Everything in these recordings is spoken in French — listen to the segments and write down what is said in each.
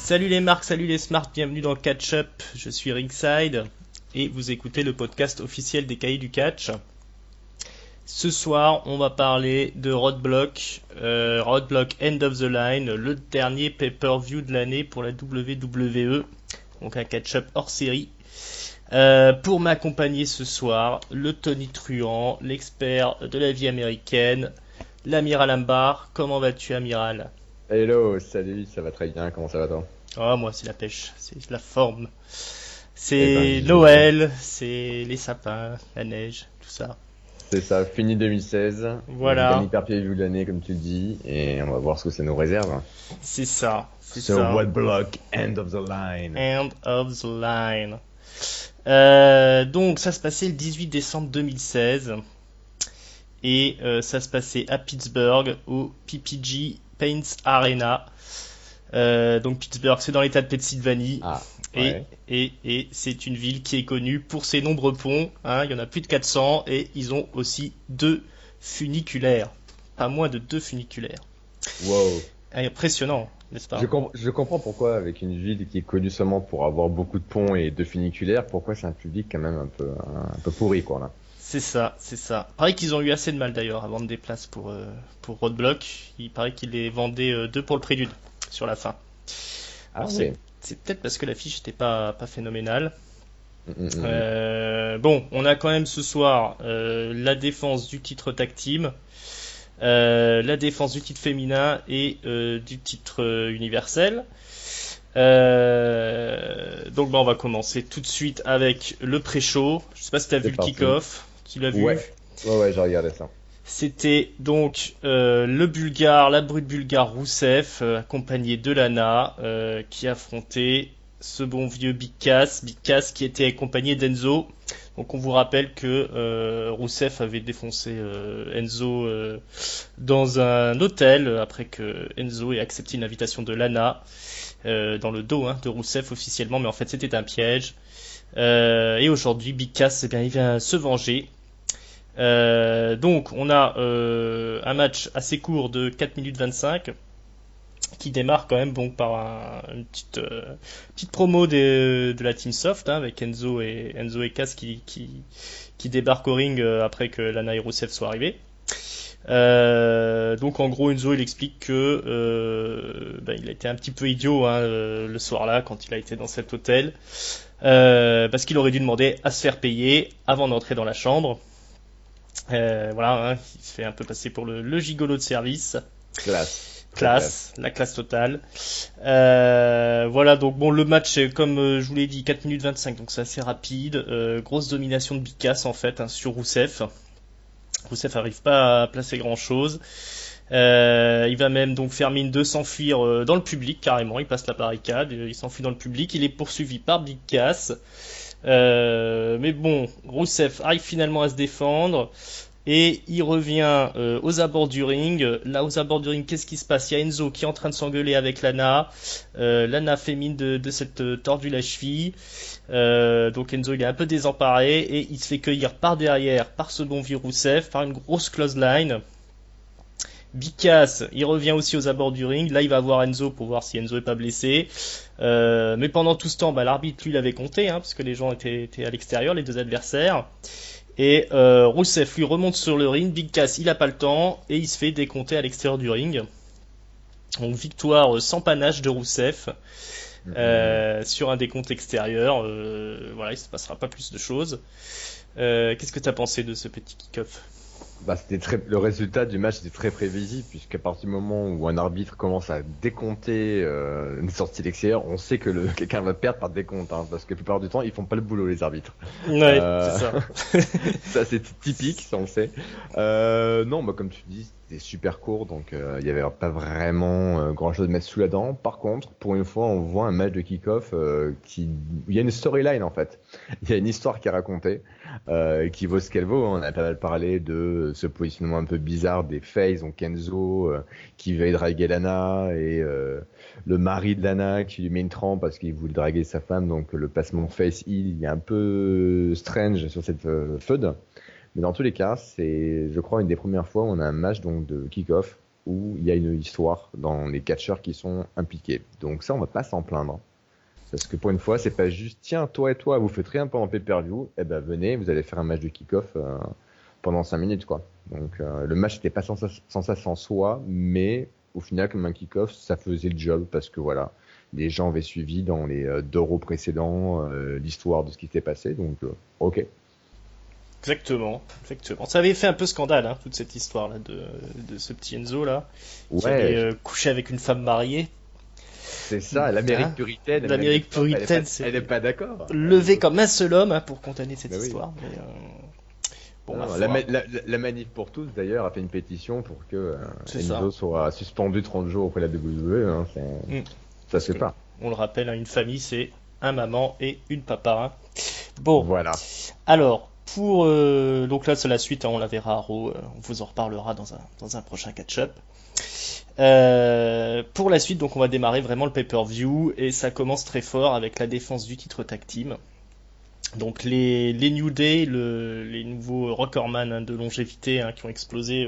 Salut les marques, salut les smarts, bienvenue dans Catch Up, je suis Ringside et vous écoutez le podcast officiel des cahiers du catch. Ce soir, on va parler de Roadblock, Roadblock End of the Line, le dernier pay-per-view de l'année pour la WWE, donc un catch-up hors série. Pour m'accompagner ce soir, le Tony Truant, l'expert de la vie américaine, l'Amiral Ambar. Comment vas-tu, Amiral ? Hello, salut, ça va très bien, comment ça va toi? Oh, moi, c'est la pêche, c'est la forme. C'est Noël, c'est les sapins, la neige, tout ça. C'est ça, fini 2016, Voilà. Le dernier pay-per-view de l'année comme tu le dis, et on va voir ce que ça nous réserve. C'est ça, c'est So ça. Roadblock, End of the Line. End of the line. Donc, ça se passait le 18 décembre 2016. Et ça se passait à Pittsburgh, au PPG Paints Arena. Donc, Pittsburgh, c'est dans l'état de Pennsylvanie. Ah, ouais. Et c'est une ville qui est connue pour ses nombreux ponts. Hein, il y en a plus de 400 et ils ont aussi 2 funiculaires. Pas moins de 2 funiculaires. Wow. Impressionnant, n'est-ce pas? Je comprends pourquoi, avec une ville qui est connue seulement pour avoir beaucoup de ponts et de funiculaires, pourquoi c'est un public quand même un peu pourri, quoi, là. C'est ça, c'est ça. Il paraît qu'ils ont eu assez de mal d'ailleurs à vendre des places pour Roadblock. Il paraît qu'ils les vendaient 2 pour le prélude sur la fin. Ah Alors, oui. c'est peut-être parce que l'affiche n'était pas phénoménale. Mm. Bon, on a quand même ce soir la défense du titre tag team, la défense du titre féminin et du titre universel. Donc on va commencer tout de suite avec le pré-show. Je sais pas si tu as vu le parti. kick-off. Tu l'as vu? Ouais, j'ai regardé ça. C'était donc le Bulgare, la brute bulgare Rousseff, accompagné de Lana, qui affrontait ce bon vieux Big Cass qui était accompagné d'Enzo. Donc on vous rappelle que Rousseff avait défoncé Enzo dans un hôtel après que Enzo ait accepté une invitation de Lana dans le dos de Rousseff officiellement, mais en fait c'était un piège. Et aujourd'hui Big Cass, il vient se venger. Donc on a un match assez court de 4 minutes 25 qui démarre quand même par une petite promo de la Team Soft avec Enzo et Cass qui débarquent au ring après que Lana et Rousseff soient arrivés. Donc en gros Enzo il explique que il a été un petit peu idiot le soir-là quand il a été dans cet hôtel parce qu'il aurait dû demander à se faire payer avant d'entrer dans la chambre. Voilà, il se fait un peu passer pour le gigolo de service. Classe, la classe totale. Voilà, donc bon, le match, comme je vous l'ai dit, 4 minutes 25, donc c'est assez rapide. Grosse domination de Big Cass en fait sur Rousseff. Rousseff n'arrive pas à placer grand chose. Il va même donc faire mine de s'enfuir dans le public carrément. Il passe la barricade, il s'enfuit dans le public. Il est poursuivi par Big Cass. Mais bon, Rousseff arrive finalement à se défendre et il revient aux abords du ring. Là, aux abords du ring, qu'est-ce qui se passe? Il y a Enzo qui est en train de s'engueuler avec Lana. Lana fait mine de s'être tordu la cheville. Donc Enzo il est un peu désemparé et il se fait cueillir par derrière par ce bon vieux Rousseff, par une grosse clothesline. Big Cass, il revient aussi aux abords du ring. Là, il va voir Enzo pour voir si Enzo est pas blessé. Mais pendant tout ce temps, l'arbitre, lui, l'avait compté, parce que les gens étaient à l'extérieur, les deux adversaires. Et Rousseff, lui, remonte sur le ring. Big Cass, il a pas le temps et il se fait décompter à l'extérieur du ring. Donc, victoire sans panache de Rousseff sur un décompte extérieur. Voilà, il se passera pas plus de choses. Qu'est-ce que tu as pensé de ce petit kick-off? Le résultat du match était très prévisible, puisqu'à partir du moment où un arbitre commence à décompter une sortie d'extérieur, on sait que quelqu'un va perdre par décompte, parce que la plupart du temps, ils font pas le boulot, les arbitres. Ouais, c'est ça. Ça, c'est typique, ça on le sait. Non, comme tu dis, c'était super court, donc il y avait pas vraiment grand chose à mettre sous la dent. Par contre, pour une fois, on voit un match de kick-off où il y a une storyline en fait. Il y a une histoire qui est racontée, qui vaut ce qu'elle vaut. On a pas mal parlé de ce positionnement un peu bizarre des faces, donc Enzo qui veut draguer Lana et le mari de Lana qui lui met une trempe parce qu'il voulait draguer sa femme, donc le placement face heel il est un peu strange sur cette feud. Mais dans tous les cas, c'est, je crois, une des premières fois où on a un match donc de kick-off où il y a une histoire dans les catcheurs qui sont impliqués. Donc ça, on va pas s'en plaindre. Parce que pour une fois, c'est pas juste, tiens, toi et toi, vous faites rien pendant pay-per-view, eh ben venez, vous allez faire un match de kick-off pendant 5 minutes, quoi. Donc le match n'était pas sans soi, mais au final, comme un kick-off, ça faisait le job, parce que voilà, les gens avaient suivi dans les 2 précédents l'histoire de ce qui s'était passé, donc ok. Exactement, exactement. Ça avait fait un peu scandale, hein, toute cette histoire là de ce petit Enzo là, qui Ouais, allait coucher avec une femme mariée. c'est ça, l'Amérique Hein puritaine, L'Amérique puritaine, elle est c'est pas d'accord. levé comme un seul homme hein, pour condamner cette Bah oui. histoire. Mais bon, ma Non, foi, la Manif pour tous, d'ailleurs, a fait une pétition pour que c'est ça. Enzo soit suspendu 30 jours auprès de la WWE. Hein, Mm. ça Parce se fait que, pas. on le rappelle, hein, une famille, c'est un maman et une papa. Hein. Bon, Voilà. alors, pour donc là, c'est la suite, hein, on la verra à Raw, on vous en reparlera dans un prochain catch-up. Pour la suite, donc on va démarrer vraiment le pay-per-view et ça commence très fort avec la défense du titre tag team. Donc les New Day, les nouveaux recordman hein, de longévité hein, qui ont explosé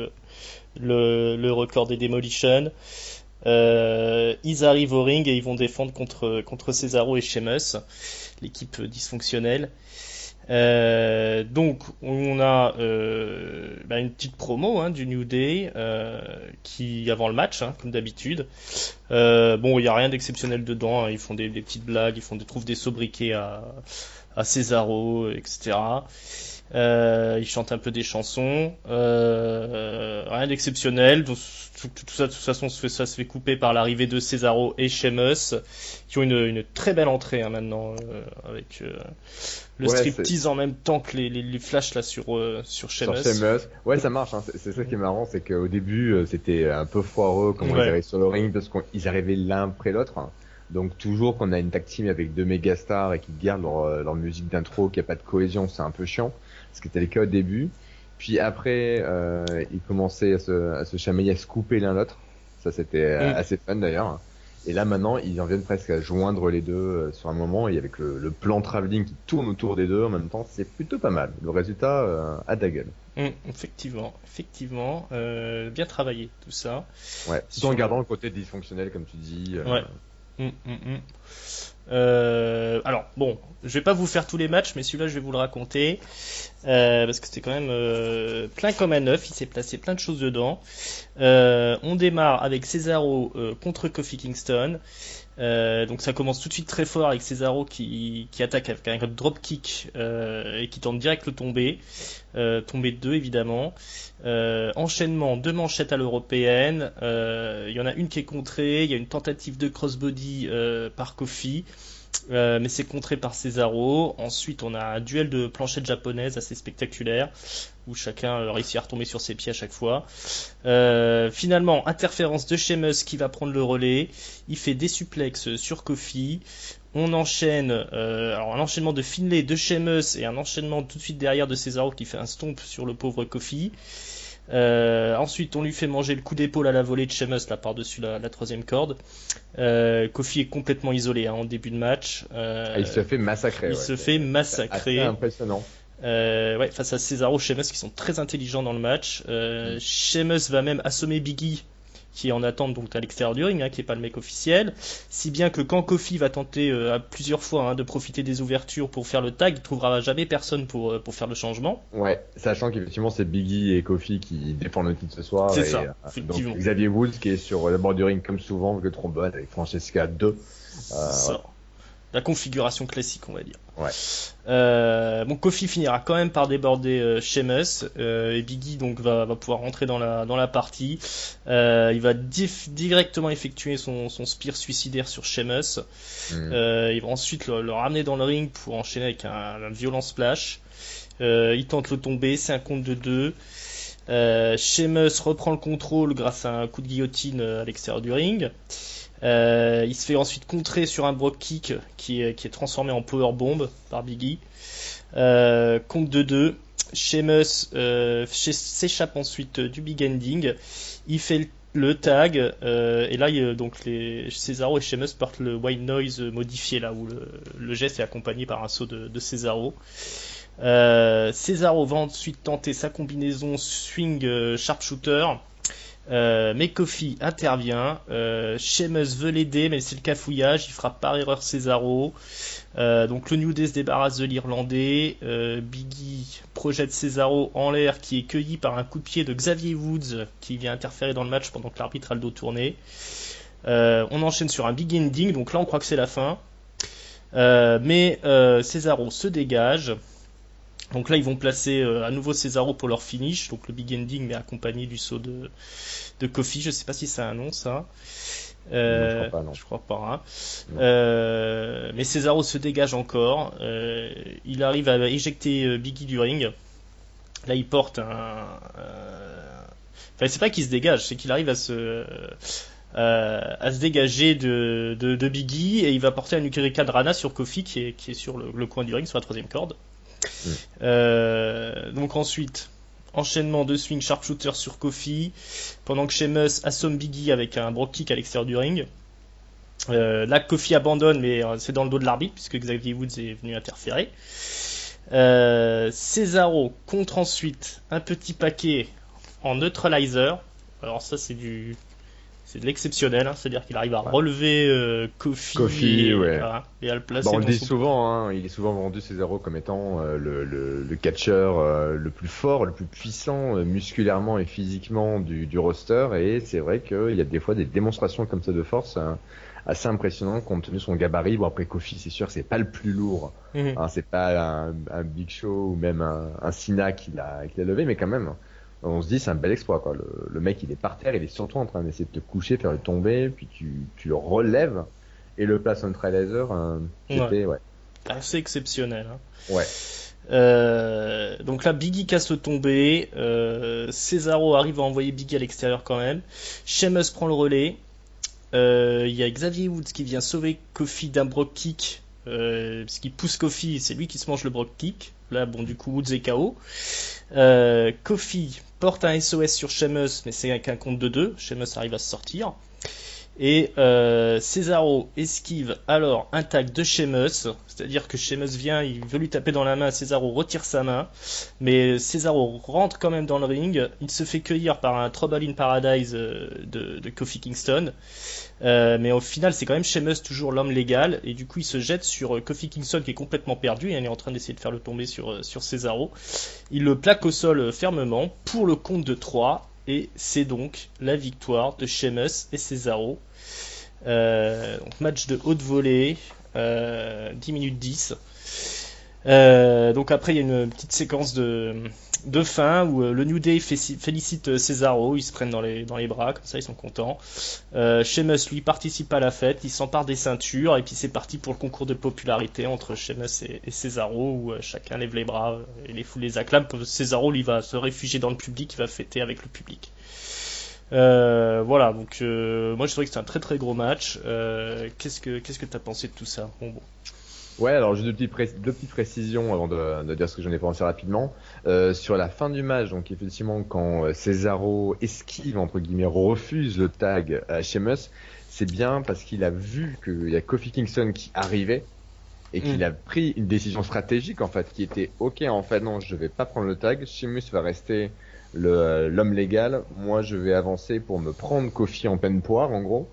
le record des Demolition. Ils arrivent au ring et ils vont défendre contre Cesaro et Sheamus, l'équipe dysfonctionnelle. Donc on a une petite promo hein, du New Day qui avant le match hein, comme d'habitude. Bon il y a rien d'exceptionnel dedans, hein, ils font des petites blagues, trouvent des sobriquets à Cesaro, etc. Ils chantent un peu des chansons, rien d'exceptionnel. Tout ça, de toute façon, ça se fait couper par l'arrivée de Cesaro et Sheamus, qui ont une très belle entrée hein, maintenant, avec le Ouais, striptease en même temps que les flashs là sur sur Sheamus. Sheamus. Ouais, ça marche. Hein. C'est ça qui est marrant, c'est qu'au début, c'était un peu foireux comment ils Ouais. arrivent sur le ring parce qu'ils arrivaient l'un après l'autre. Hein. Donc toujours qu'on a une tag team avec 2 méga stars et qui gardent leur musique d'intro, qu'il n'y a pas de cohésion, c'est un peu chiant. Ce qui était le cas au début. Puis après, ils commençaient à se chamailler, à se couper l'un l'autre. Ça, c'était assez fun d'ailleurs. Et là, maintenant, ils en viennent presque à joindre les deux sur un moment. Et avec le plan travelling qui tourne autour des deux en même temps, c'est plutôt pas mal. Le résultat a de la gueule. Effectivement, bien travaillé tout ça. Ouais, tout en gardant le côté dysfonctionnel, comme tu dis. Ouais. Alors bon, je vais pas vous faire tous les matchs, mais celui-là je vais vous le raconter parce que c'était quand même plein comme un œuf. Il s'est placé plein de choses dedans. On démarre avec Cesaro contre Kofi Kingston. Donc ça commence tout de suite très fort avec Cesaro qui attaque avec un dropkick et qui tente direct le tomber. Tomber de 2 évidemment. Enchaînement, 2 manchettes à l'européenne. Il y en a une qui est contrée. Il y a une tentative de crossbody par Kofi. Mais c'est contré par Cesaro. Ensuite, on a un duel de planchettes japonaises assez spectaculaire où chacun réussit à retomber sur ses pieds à chaque fois. Finalement, interférence de Sheamus qui va prendre le relais. Il fait des suplexes sur Kofi. On enchaîne, alors un enchaînement de Finlay, de Sheamus et un enchaînement tout de suite derrière de Cesaro qui fait un stomp sur le pauvre Kofi. Ensuite, on lui fait manger le coup d'épaule à la volée de Sheamus là par-dessus la troisième corde. Kofi est complètement isolé hein, en début de match. Il se fait massacrer. Il se fait massacrer. C'est impressionnant. Face à Cesaro, Sheamus qui sont très intelligents dans le match. Sheamus va même assommer Big E qui est en attente donc à l'extérieur du ring, hein, qui est pas le mec officiel. Si bien que quand Kofi va tenter à plusieurs fois hein, de profiter des ouvertures pour faire le tag, il trouvera jamais personne pour faire le changement. Ouais, sachant qu'effectivement c'est Biggie et Kofi qui défendent le titre ce soir. C'est et, ça, donc effectivement. Xavier Woods qui est sur le bord du ring comme souvent avec le trombone avec Francesca 2. Ça. La configuration classique, on va dire. Ouais. Bon, Kofi finira quand même par déborder Sheamus et Biggie donc va pouvoir rentrer dans la partie. Il va directement effectuer son spear suicidaire sur Sheamus. Il va ensuite le ramener dans le ring pour enchaîner avec un violent splash. Il tente le tomber, c'est un compte de 2. Sheamus reprend le contrôle grâce à un coup de guillotine à l'extérieur du ring. Il se fait ensuite contrer sur un Brogue Kick qui est transformé en powerbomb par Biggie. Compte de 2. Sheamus s'échappe ensuite du Big Ending. Il fait le tag et là donc Cesaro et Sheamus portent le White Noise modifié là où le geste est accompagné par un saut de Cesaro. Cesaro va ensuite tenter sa combinaison swing sharpshooter. Mais Kofi intervient. Sheamus veut l'aider, mais c'est le cafouillage. Il frappe par erreur Cesaro. Donc le New Day se débarrasse de l'Irlandais. Biggie projette Cesaro en l'air, qui est cueilli par un coup de pied de Xavier Woods, qui vient interférer dans le match pendant que l'arbitre a le dos tourné. On enchaîne sur un big ending. Donc là, on croit que c'est la fin. Mais Cesaro se dégage. Donc là, ils vont placer à nouveau Cesaro pour leur finish. Donc le big ending, mais accompagné du saut de Kofi. Je sais pas si c'est un nom, ça. Je crois pas, non. Je crois pas. Mais Cesaro se dégage encore. Il arrive à éjecter Biggie du ring. Là, il porte un. Enfin, c'est pas qu'il se dégage, c'est qu'il arrive à se dégager de Biggie, et il va porter un Hurricane Rana sur Kofi qui est sur le coin du ring, sur la troisième corde. Donc ensuite, enchaînement de swing sharpshooter sur Kofi, pendant que Sheamus assomme Biggie avec un brogue kick à l'extérieur du ring. Là, Kofi abandonne, mais c'est dans le dos de l'arbitre puisque Xavier Woods est venu interférer. Cesaro contre ensuite un petit paquet en neutralizer. Alors ça, c'est de l'exceptionnel, hein. C'est-à-dire qu'il arrive à relever Kofi et, ouais. Et à le placer. On le dit souvent, hein, il est souvent vendu Cesaro comme étant le catcheur le plus fort, le plus puissant musculairement et physiquement du roster, et c'est vrai qu'il y a des fois des démonstrations comme ça de force assez impressionnantes compte tenu de son gabarit. Bon, après Kofi, c'est sûr, c'est pas le plus lourd, hein, c'est pas un Big Show ou même un Cena qu'il a levé, mais quand même. On se dit c'est un bel exploit, quoi. Le mec, il est par terre, il est surtout en train d'essayer de te coucher, faire le tomber, puis tu le relèves et le places en neutralizer. C'était assez exceptionnel, hein. Ouais. Donc là, Biggie casse le tombé. Cesaro arrive à envoyer Biggie à l'extérieur quand même. Sheamus prend le relais. Il y a Xavier Woods qui vient sauver Kofi d'un brogue kick, parce qu'il pousse Kofi, c'est lui qui se mange le brogue kick. Là, bon, du coup, Woods est KO. Kofi porte un SOS sur Sheamus, mais c'est avec un compte de 2. Sheamus arrive à se sortir. Et Cesaro esquive alors un tag de Sheamus, c'est-à-dire que Sheamus vient, il veut lui taper dans la main, Cesaro retire sa main, mais Cesaro rentre quand même dans le ring, il se fait cueillir par un Trouble in Paradise de Kofi Kingston, mais au final c'est quand même Sheamus toujours l'homme légal, et du coup il se jette sur Kofi Kingston qui est complètement perdu, et il est en train d'essayer de faire le tomber sur Cesaro. Il le plaque au sol fermement pour le compte de 3. Et c'est donc la victoire de Sheamus et Cesaro. Donc match de haute volée, 10 minutes 10. Donc après il y a une petite séquence de fin où le New Day félicite Cesaro, ils se prennent dans les bras, comme ça ils sont contents. Sheamus lui participe à la fête, il s'empare des ceintures, et puis c'est parti pour le concours de popularité entre Sheamus et Cesaro, où chacun lève les bras et les foules les acclament. Cesaro lui va se réfugier dans le public, il va fêter avec le public. Voilà, donc moi je trouvais que c'était un très très gros match. Qu'est-ce que t'as pensé de tout ça? Bon. Ouais, alors juste deux petites précisions avant de dire ce que j'en ai pensé rapidement. Sur la fin du match, donc effectivement quand Cesaro esquive, entre guillemets, refuse le tag à Sheamus, c'est bien parce qu'il a vu qu'il y a Kofi Kingston qui arrivait et qu'il a pris une décision stratégique en fait, qui était ok, en fait non, je vais pas prendre le tag, Sheamus va rester l'homme légal, moi je vais avancer pour me prendre Kofi en pleine poire en gros,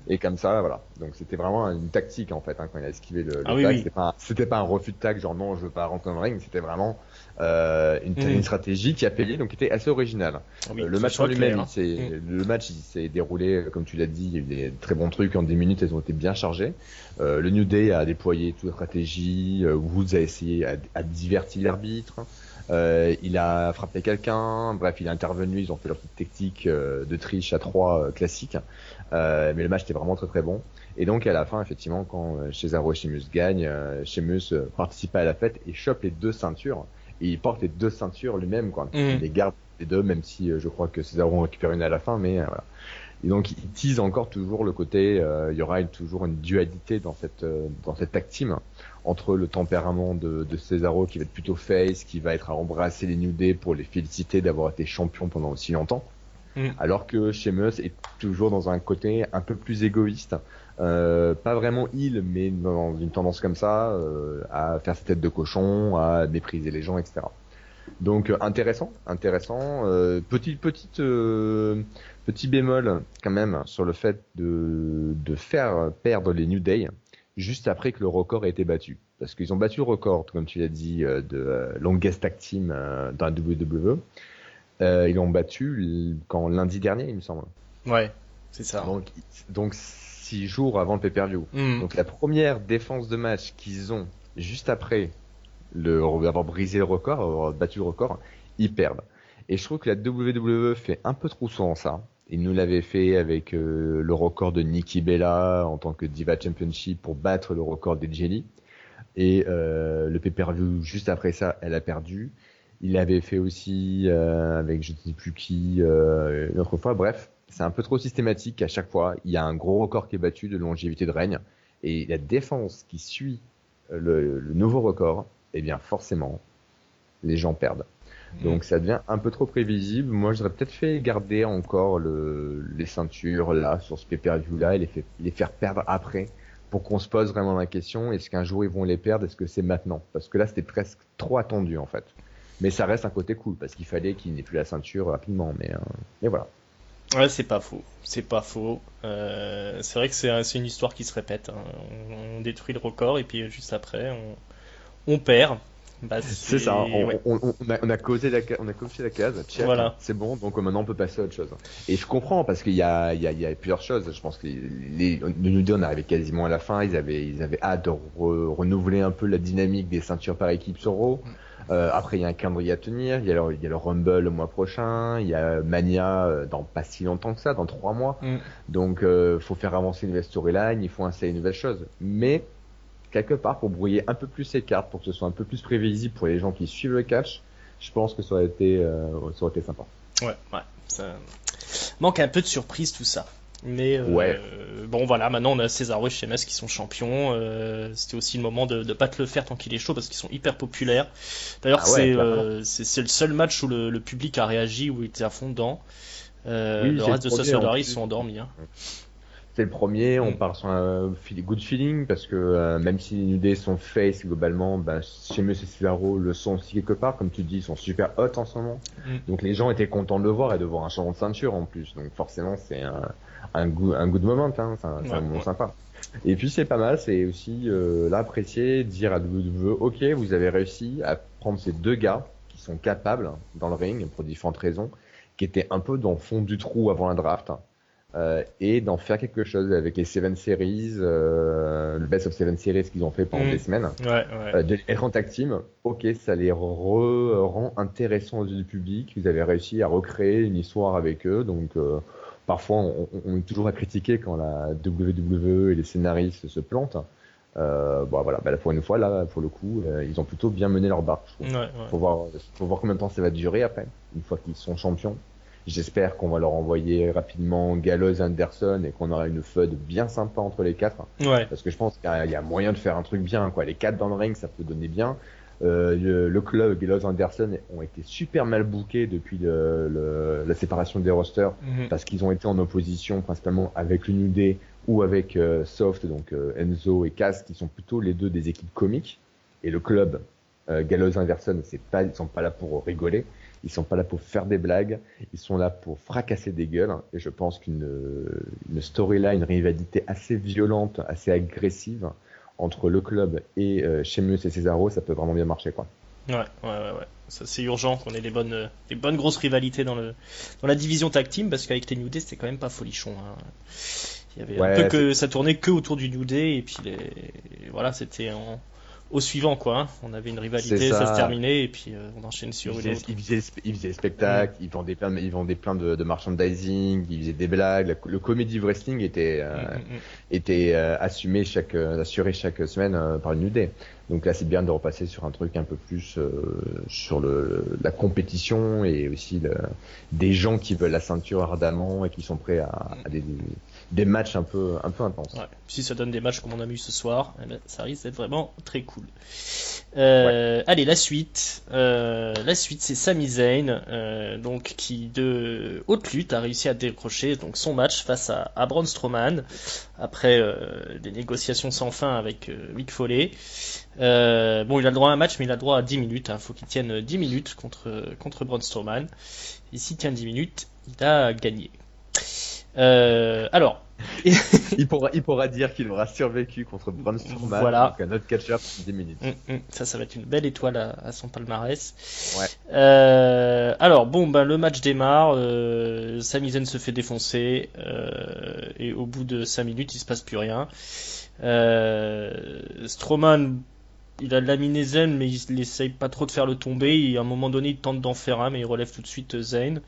et comme ça voilà. Donc c'était vraiment une tactique en fait, hein, quand il a esquivé le tag. Oui. C'était pas un refus de tag genre non je veux pas rentrer dans le ring, c'était vraiment une stratégie qui a payé, donc qui était assez originale. Le match en lui-même, le match il s'est déroulé comme tu l'as dit, il y a eu des très bons trucs en 10 minutes, elles ont été bien chargées. Le New Day a déployé toute la stratégie, Woods a essayé à divertir l'arbitre. Il a frappé quelqu'un, bref, il a intervenu, ils ont fait leur petite technique de triche à 3 classique, mais le match était vraiment très très bon. Et donc à la fin, effectivement, quand Cesaro et Sheamus gagnent, Sheamus participe à la fête et chope les 2 ceintures, et il porte les 2 ceintures lui-même, quoi. Il les garde les 2, même si je crois que Cesaro en récupère une à la fin, mais voilà. Et donc il tease encore toujours le côté, il y aura toujours une dualité dans cette tag team entre le tempérament de Cesaro qui va être plutôt face, qui va être à embrasser les New Day pour les féliciter d'avoir été champion pendant aussi longtemps, alors que Sheamus est toujours dans un côté un peu plus égoïste, pas vraiment heel, mais dans une tendance comme ça, à faire sa tête de cochon, à mépriser les gens, etc. Donc intéressant. Petite Petit bémol quand même sur le fait de faire perdre les New Day juste après que le record ait été battu. Parce qu'ils ont battu le record, comme tu l'as dit, de longest tag team dans la WWE. Ils l'ont battu quand lundi dernier, il me semble. Ouais, c'est ça. Donc 6 jours avant le pay-per-view. Donc la première défense de match qu'ils ont juste après avoir brisé le record, avoir battu le record, ils perdent. Et je trouve que la WWE fait un peu trop souvent ça. Ils nous l'avaient fait avec le record de Nikki Bella en tant que Diva Championship pour battre le record des Jelly. Et le pay-per-view juste après ça, elle a perdu. Il l'avait fait aussi avec je ne sais plus qui une autre fois. Bref, c'est un peu trop systématique. À chaque fois, il y a un gros record qui est battu de longévité de règne. Et la défense qui suit le nouveau record, eh bien forcément, les gens perdent. Donc ça devient un peu trop prévisible. Moi, j'aurais peut-être fait garder encore les ceintures là sur ce pay-per-view là et les faire perdre après pour qu'on se pose vraiment la question, est-ce qu'un jour ils vont les perdre, est-ce que c'est maintenant? Parce que là, c'était presque trop attendu en fait. Mais ça reste un côté cool parce qu'il fallait qu'il n'ait plus la ceinture rapidement. Mais voilà. Ouais, c'est pas faux. C'est pas faux. C'est vrai que c'est une histoire qui se répète, hein. On détruit le record et puis juste après, on perd. Bah, C'est ça, ouais. on a causé on a coché la case, check, Voilà. c'est bon, donc maintenant on peut passer à autre chose. Et je comprends parce qu'il y a plusieurs choses. Je pense que le New Day, on arrivait quasiment à la fin. Ils avaient hâte de renouveler un peu la dynamique des ceintures par équipe sur Raw. Après, il y a un calendrier à tenir. Il y a le Rumble le mois prochain. Il y a Mania dans pas si longtemps que ça, dans 3 mois. Donc, faut faire avancer une nouvelle storyline. Il faut installer une nouvelle chose. Mais quelque part, pour brouiller un peu plus ces cartes, pour que ce soit un peu plus prévisible pour les gens qui suivent le catch, je pense que ça aurait été sympa. Ouais. Ça manque un peu de surprise tout ça. Mais Ouais. bon voilà, maintenant on a Cesaro et Sheamus qui sont champions. C'était aussi le moment de pas te le faire tant qu'il est chaud parce qu'ils sont hyper populaires. D'ailleurs c'est le seul match où le public a réagi, où il était à fond dedans. Oui, le reste de sa soirée ils sont endormis. Hein. C'est le premier, on part sur un good feeling parce que même si les New Day sont face globalement, Sheamus et Cesaro le sont aussi quelque part, comme tu dis, ils sont super hot en ce moment. Donc les gens étaient contents de le voir et de voir un changement de ceinture en plus. Donc forcément c'est un good moment, hein, c'est un moment sympa. Et puis c'est pas mal, c'est aussi là apprécier, dire à WWE, ok, vous avez réussi à prendre ces deux gars qui sont capables dans le ring pour différentes raisons, qui étaient un peu dans le fond du trou avant la draft. Et d'en faire quelque chose avec les Seven Series, le Best of Seven Series qu'ils ont fait pendant des semaines, d'être en tag team, ok, ça les rend intéressants aux yeux du public. Vous avez réussi à recréer une histoire avec eux, donc parfois on est toujours à critiquer quand la WWE et les scénaristes se plantent. Voilà, là, pour une fois, là, pour le coup, ils ont plutôt bien mené leur barque. Je trouve. Faut voir combien de temps ça va durer après, une fois qu'ils sont champions. J'espère qu'on va leur envoyer rapidement Gallows, Anderson et qu'on aura une feud bien sympa entre les quatre. Ouais. Parce que je pense qu'il y a moyen de faire un truc bien, quoi. Les quatre dans le ring, ça peut donner bien. Le club Gallows, Anderson ont été super mal bookés depuis la séparation des rosters parce qu'ils ont été en opposition principalement avec le New Day ou avec Soft, donc Enzo et Cass, qui sont plutôt les deux des équipes comiques. Et le club Gallows, Anderson, ils sont pas là pour rigoler. Ils sont pas là pour faire des blagues, ils sont là pour fracasser des gueules. Et je pense qu'une storyline, une rivalité assez violente, assez agressive entre le club et Sheamus et Cesaro, ça peut vraiment bien marcher, quoi. Ouais. Ça, c'est urgent qu'on ait des bonnes grosses rivalités dans la division tag team, parce qu'avec les New Day, c'était quand même pas folichon. Hein. Il y avait un peu que ça tournait que autour du New Day, et puis voilà, c'était au suivant, quoi. Hein. On avait une rivalité, ça se terminait, et puis on enchaînait sur une autre. Ils faisaient des spectacles, ils vendaient plein de merchandising, ils faisaient des blagues. Le comedy wrestling était assuré chaque semaine par le New Day. Donc là, c'est bien de repasser sur un truc un peu plus sur la compétition et aussi des gens qui veulent la ceinture ardemment et qui sont prêts à des matchs un peu intenses. Ouais. Si ça donne des matchs comme on a eu ce soir, ça risque d'être vraiment très cool. Allez, la suite. C'est Sami Zayn, donc qui de haute lutte a réussi à décrocher donc son match face à Braun Strowman après des négociations sans fin avec Mick Foley. Il a le droit à un match, mais il a le droit à 10 minutes. Faut qu'il tienne 10 minutes contre Braun Strowman. Et s'il tient 10 minutes, il a gagné. Alors, Il pourra dire qu'il aura survécu contre Braun Strowman, voilà. donc un autre catcheur pour 10 minutes. Ça va être une belle étoile à son palmarès. Ouais. Alors, bon, ben, le match démarre. Sami Zayn se fait défoncer. Et au bout de 5 minutes, il se passe plus rien. Strowman, il a laminé Zayn, mais il essaye pas trop de faire le tomber. Et à un moment donné, il tente d'en faire un, mais il relève tout de suite Zayn.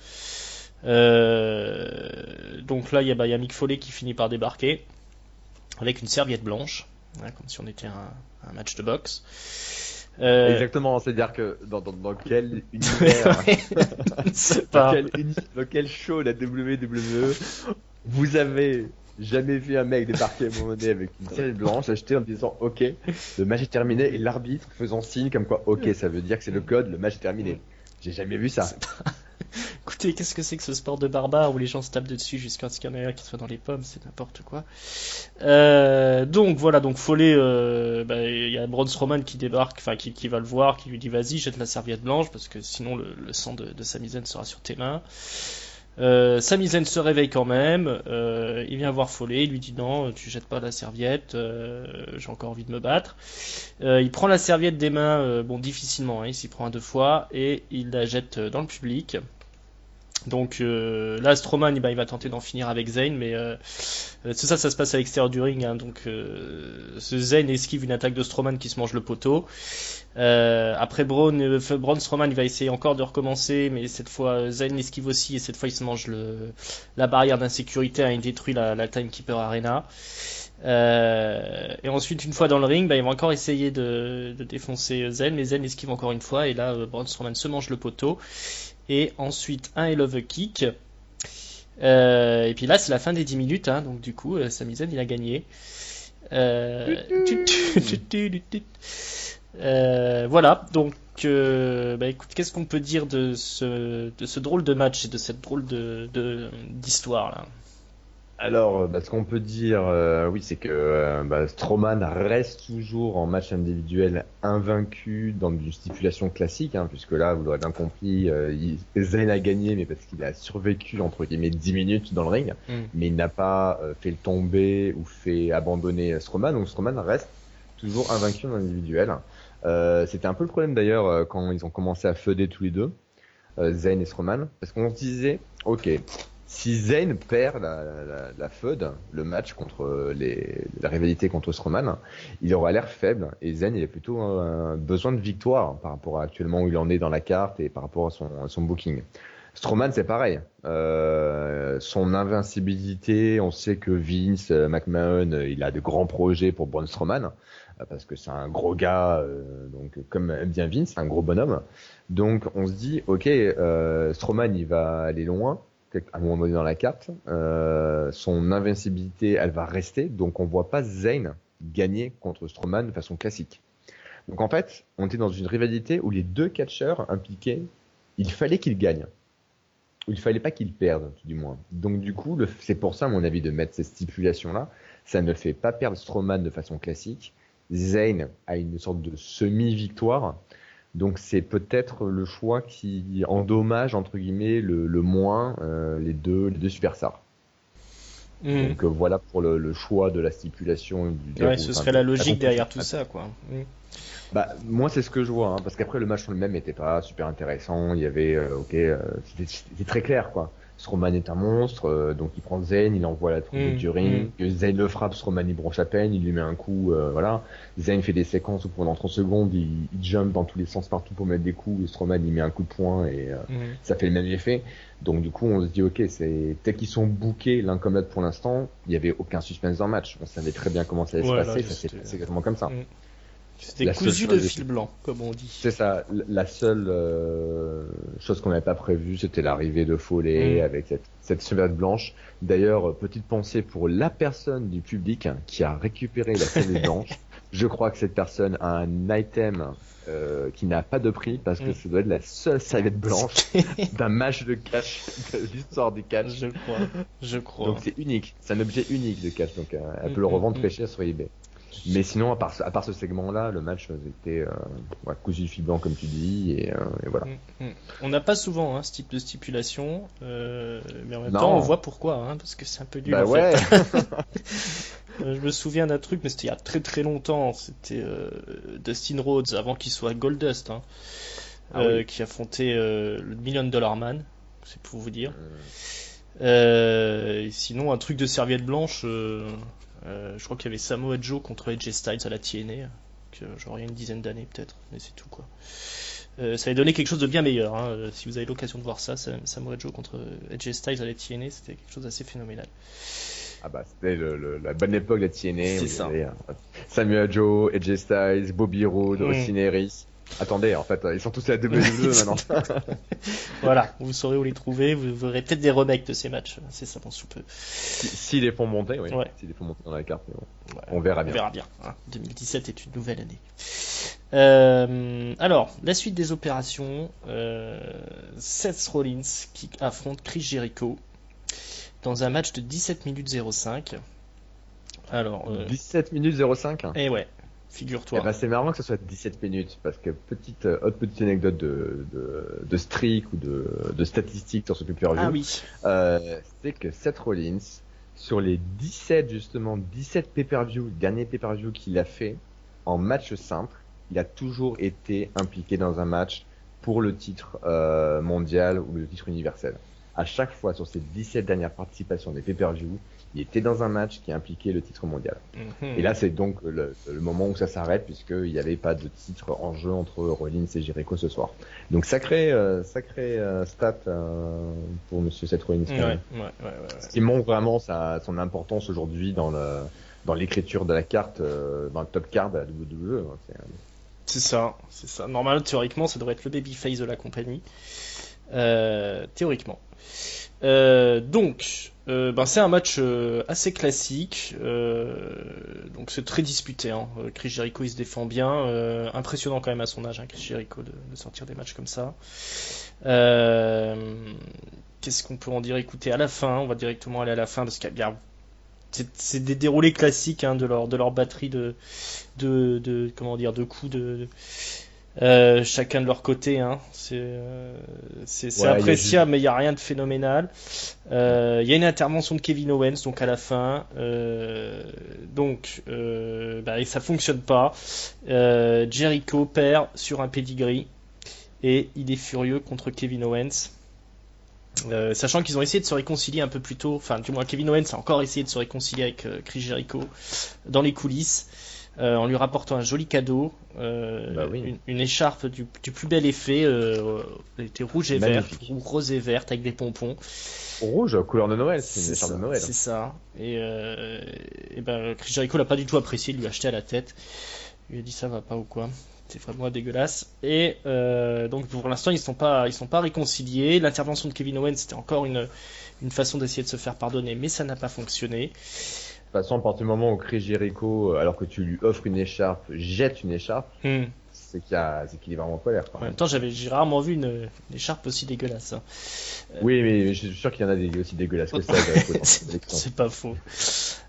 Donc là, il y a Mick Foley qui finit par débarquer avec une serviette blanche, hein, comme si on était un match de boxe. Exactement, c'est-à-dire que dans quel univers, dans quel show la WWE vous avez jamais vu un mec débarquer à un moment donné avec une serviette blanche achetée en disant ok, le match est terminé et l'arbitre faisant signe comme quoi ok, ça veut dire que c'est le code, le match est terminé. J'ai jamais vu ça. Écoutez, qu'est-ce que c'est que ce sport de barbare où les gens se tapent dessus jusqu'à ce qu'il y en ait un qui soit dans les pommes, c'est n'importe quoi. Donc voilà, donc Foley, il y a Braun Strowman qui débarque, enfin qui va le voir, qui lui dit vas-y jette la serviette blanche parce que sinon le sang de Sami Zayn sera sur tes mains. Sami Zayn se réveille quand même, il vient voir Foley, il lui dit non, tu jettes pas la serviette, j'ai encore envie de me battre. Il prend la serviette des mains, difficilement, hein, il s'y prend 2 fois et il la jette dans le public. Donc là, Strowman, il va tenter d'en finir avec Zayn, mais tout ça se passe à l'extérieur du ring. Hein, donc ce Zayn esquive une attaque de Strowman qui se mange le poteau. Après Braun Strowman, il va essayer encore de recommencer, mais cette fois Zayn l'esquive aussi et cette fois il se mange la barrière d'insécurité et il détruit la Timekeeper Arena. Et ensuite, une fois dans le ring, il va encore essayer de défoncer Zayn, mais Zayn esquive encore une fois et là Braun Strowman se mange le poteau. Et ensuite un Hell of a Kick. Et puis là c'est la fin des 10 minutes, hein, donc du coup Sami Zayn il a gagné. Voilà, donc écoute, qu'est-ce qu'on peut dire de ce drôle de match et de cette drôle d'histoire là? Alors, ce qu'on peut dire, oui, c'est que Strowman reste toujours en match individuel invaincu dans une stipulation classique, hein, puisque là, vous l'aurez bien compris, Zayn a gagné, mais parce qu'il a survécu, entre guillemets, 10 minutes dans le ring, mais il n'a pas fait le tomber ou fait abandonner Strowman, donc Strowman reste toujours invaincu en individuel. C'était un peu le problème d'ailleurs quand ils ont commencé à feuder tous les deux, Zayn et Strowman, parce qu'on se disait, ok, si Zayn perd la feud, le match contre la rivalité contre Strowman, il aura l'air faible et Zayn il a plutôt besoin de victoire par rapport à actuellement où il en est dans la carte et par rapport à son booking. Strowman c'est pareil, son invincibilité, on sait que Vince McMahon il a de grands projets pour Braun Strowman parce que c'est un gros gars, donc comme aime bien Vince, c'est un gros bonhomme. Donc on se dit ok, Strowman il va aller loin à un moment donné dans la carte, son invincibilité elle va rester, donc on voit pas Zayn gagner contre Strowman de façon classique. Donc en fait on était dans une rivalité où les deux catcheurs impliqués, il fallait qu'ils gagnent, il fallait pas qu'ils perdent du moins. Donc du coup c'est pour ça à mon avis de mettre ces stipulations là, ça ne fait pas perdre Strowman de façon classique. Zayn a une sorte de semi-victoire. Donc c'est peut-être le choix qui endommage entre guillemets le moins les deux superstars. Donc voilà pour le choix de la stipulation du déroul. Ouais, ce serait la logique derrière tout ça quoi. Moi c'est ce que je vois, hein, parce qu'après le match en lui-même n'était pas super intéressant. Il y avait c'était très clair quoi. Strowman est un monstre, donc il prend Zayn, il envoie la troupe du ring, Zayn le frappe, Strowman il bronche à peine, il lui met un coup, voilà. Zayn fait des séquences où pendant 30 secondes il jump dans tous les sens partout pour mettre des coups, et Strowman il met un coup de poing et ça fait le même effet. Donc du coup on se dit ok, c'est peut-être qu'ils sont bookés l'un comme l'autre pour l'instant, il y avait aucun suspense dans le match, on savait très bien comment ça allait se passer, ça s'est passé exactement comme ça. C'était cousu de fil blanc, comme on dit. C'est ça. La seule chose qu'on n'avait pas prévue, c'était l'arrivée de Foley avec cette serviette blanche. D'ailleurs, petite pensée pour la personne du public qui a récupéré la serviette blanche. Je crois que cette personne a un item qui n'a pas de prix parce que ça doit être la seule serviette blanche d'un match de catch de l'histoire du catch. Je crois. Donc c'est unique. C'est un objet unique de catch. Donc elle peut le revendre très cher sur eBay. Mais sinon, à part ce segment-là, le match était cousu de fil blanc, comme tu dis, et voilà. On n'a pas souvent ce type de stipulation, mais en même Non. temps, on voit pourquoi, parce que c'est un peu nul Bah en ouais. fait. Je me souviens d'un truc, mais c'était il y a très très longtemps. C'était Dustin Rhodes, avant qu'il soit Goldust, Oui. qui affrontait le Million Dollar Man, c'est pour vous dire. Et sinon, un truc de serviette blanche, je crois qu'il y avait Samoa Joe contre AJ Styles à la TNA, genre il y a une dizaine d'années peut-être, mais c'est tout quoi. Ça avait donné quelque chose de bien meilleur, si vous avez l'occasion de voir ça, Samoa Joe contre AJ Styles à la TNA, c'était quelque chose d'assez phénoménal. Ah bah c'était la bonne époque de la TNA. C'est Où ça. il y avait, Samuel Joe, AJ Styles, Bobby Roode, Austin Harris. Attendez, en fait, ils sont tous à la WWE maintenant. Voilà, vous saurez où les trouver, vous verrez peut-être des remakes de ces matchs, c'est ça sous peu. S'ils les font monter, oui. Ouais. S'ils les font monter dans la carte, mais bon. Ouais, On verra bien. On verra bien. 2017 est une nouvelle année. Alors, la suite des opérations. Seth Rollins qui affronte Chris Jericho dans un match de 17 minutes 05. Alors, 17 minutes 05. et ouais, Eh figure-toi. ben, c'est marrant que ce soit 17 minutes, parce que autre petite anecdote de streak ou de statistiques sur ce pay-per-view, Ah oui. c'est que Seth Rollins, sur les 17 pay-per-view, dernier pay-per-view qu'il a fait, en match simple, il a toujours été impliqué dans un match pour le titre mondial ou le titre universel. À chaque fois, sur ses 17 dernières participations des pay-per-view, il était dans un match qui impliquait le titre mondial. Et là, c'est donc le moment où ça s'arrête, puisqu'il n'y avait pas de titre en jeu entre Rollins et Jericho ce soir. Donc sacré stat pour Monsieur Seth Rollins. Ouais. Ce qui montre vraiment son importance aujourd'hui dans l'écriture de la carte, dans le top card de la WWE. C'est ça. Normalement, théoriquement, ça devrait être le babyface de la compagnie. Théoriquement. Donc, c'est un match assez classique. Donc c'est très disputé. Chris Jericho il se défend bien. Impressionnant quand même à son âge, Chris Jericho de sortir des matchs comme ça. Qu'est-ce qu'on peut en dire? Écoutez, à la fin, on va directement aller à la fin parce qu'il y a c'est des déroulés classiques de leur batterie de coups chacun de leur côté, c'est appréciable, mais il n'y a rien de phénoménal. Il y a une intervention de Kevin Owens donc à la fin, et ça fonctionne pas. Jericho perd sur un pedigree et il est furieux contre Kevin Owens. Sachant qu'ils ont essayé de se réconcilier un peu plus tôt, enfin du moins Kevin Owens a encore essayé de se réconcilier avec Chris Jericho dans les coulisses, en lui rapportant un joli cadeau, une écharpe du plus bel effet, elle était rouge et verte, ou rose et verte avec des pompons. Rouge, couleur de Noël, c'est une écharpe de Noël. C'est ça. Et Chris Jericho l'a pas du tout apprécié, il lui a acheté à la tête. Il lui a dit ça va pas ou quoi. C'est vraiment dégueulasse. Et donc pour l'instant ils sont pas réconciliés. L'intervention de Kevin Owens c'était encore une façon d'essayer de se faire pardonner, mais ça n'a pas fonctionné. De toute façon, à partir du moment où Chris Jericho, alors que tu lui offres une écharpe, jette une écharpe, c'est qu'il est vraiment en colère. En même temps, j'ai rarement vu une écharpe aussi dégueulasse. Oui, mais je suis sûr qu'il y en a des aussi dégueulasses que ça. C'est pas faux.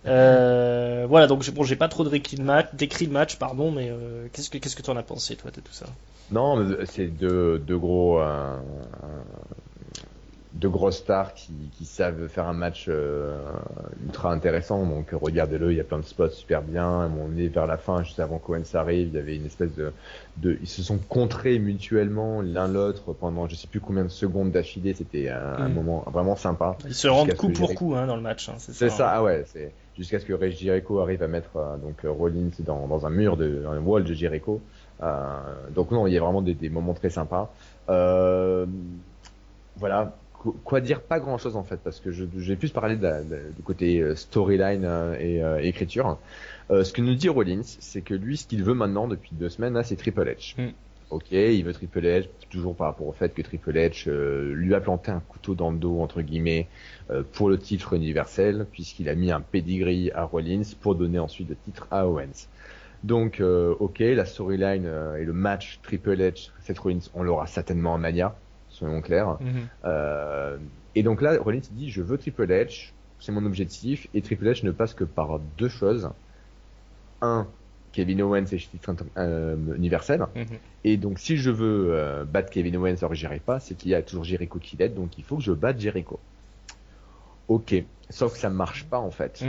Voilà, donc j'ai pas trop décrit le match, pardon, mais qu'est-ce que tu en as pensé toi de tout ça? Non, mais c'est deux grosses stars qui savent faire un match ultra intéressant. Donc regardez-le, il y a plein de spots super bien. On est vers la fin, juste avant qu'Owens arrive, il y avait une espèce ils se sont contrés mutuellement l'un l'autre pendant je sais plus combien de secondes d'affilée. C'était un moment vraiment sympa. Ils se rendent coup pour coup dans le match. C'est ça. Ah ouais, c'est jusqu'à ce que Jericho arrive à mettre Rollins dans un mur un wall de Jericho. Donc non, il y a vraiment des moments très sympas. Voilà. Quoi dire? Pas grand chose en fait, parce que je vais plus parler du côté storyline et écriture. Ce que nous dit Rollins, c'est que lui, ce qu'il veut maintenant depuis 2 semaines, là, c'est Triple H. Ok, il veut Triple H, toujours par rapport au fait que Triple H lui a planté un couteau dans le dos, entre guillemets, pour le titre universel, puisqu'il a mis un pedigree à Rollins pour donner ensuite le titre à Owens. Donc, ok, la storyline et le match Triple H, Seth Rollins, on l'aura certainement en Mania. Soyons clairs. Et donc là, Rollins dit je veux Triple H, c'est mon objectif, et Triple H ne passe que par 2 choses. Kevin Owens et titre universel. Et donc, si je veux battre Kevin Owens alors que j'irai pas, c'est qu'il y a toujours Jericho qui l'aide, donc il faut que je batte Jericho. Ok, sauf que ça marche pas en fait.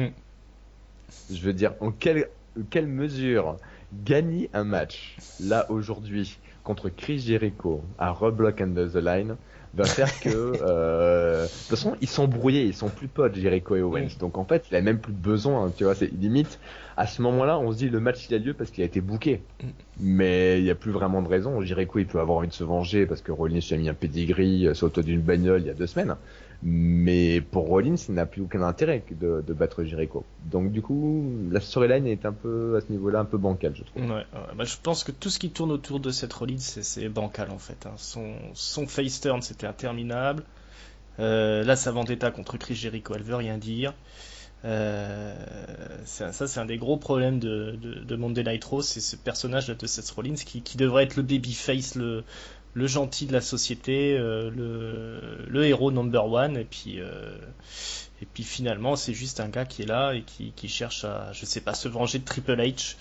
Je veux dire, en quelle mesure gagner un match là aujourd'hui contre Chris Jericho à Roadblock Under the Line va faire que de toute façon ils sont brouillés, ils sont plus potes Jericho et Owens, donc en fait il a même plus besoin, tu vois, c'est limite à ce moment-là on se dit le match il a lieu parce qu'il a été booké, mais il y a plus vraiment de raison. Jericho il peut avoir envie de se venger parce que Rollins lui a mis un pedigree sur le toit d'une bagnole il y a 2 semaines, mais pour Rollins il n'a plus aucun intérêt de battre Jericho, donc du coup la storyline est un peu à ce niveau-là un peu bancale, je trouve. Bah, je pense que tout ce qui tourne autour de cette Rollins c'est bancal en fait, hein. Son face turn c'était interminable, là sa vendetta contre Chris Jericho elle veut rien dire. Ça c'est un des gros problèmes de Monday Night Raw, c'est ce personnage de Seth Rollins qui devrait être le babyface, le gentil de la société, le héros number one, et puis finalement c'est juste un gars qui est là et qui cherche à, je sais pas, se venger de Triple H.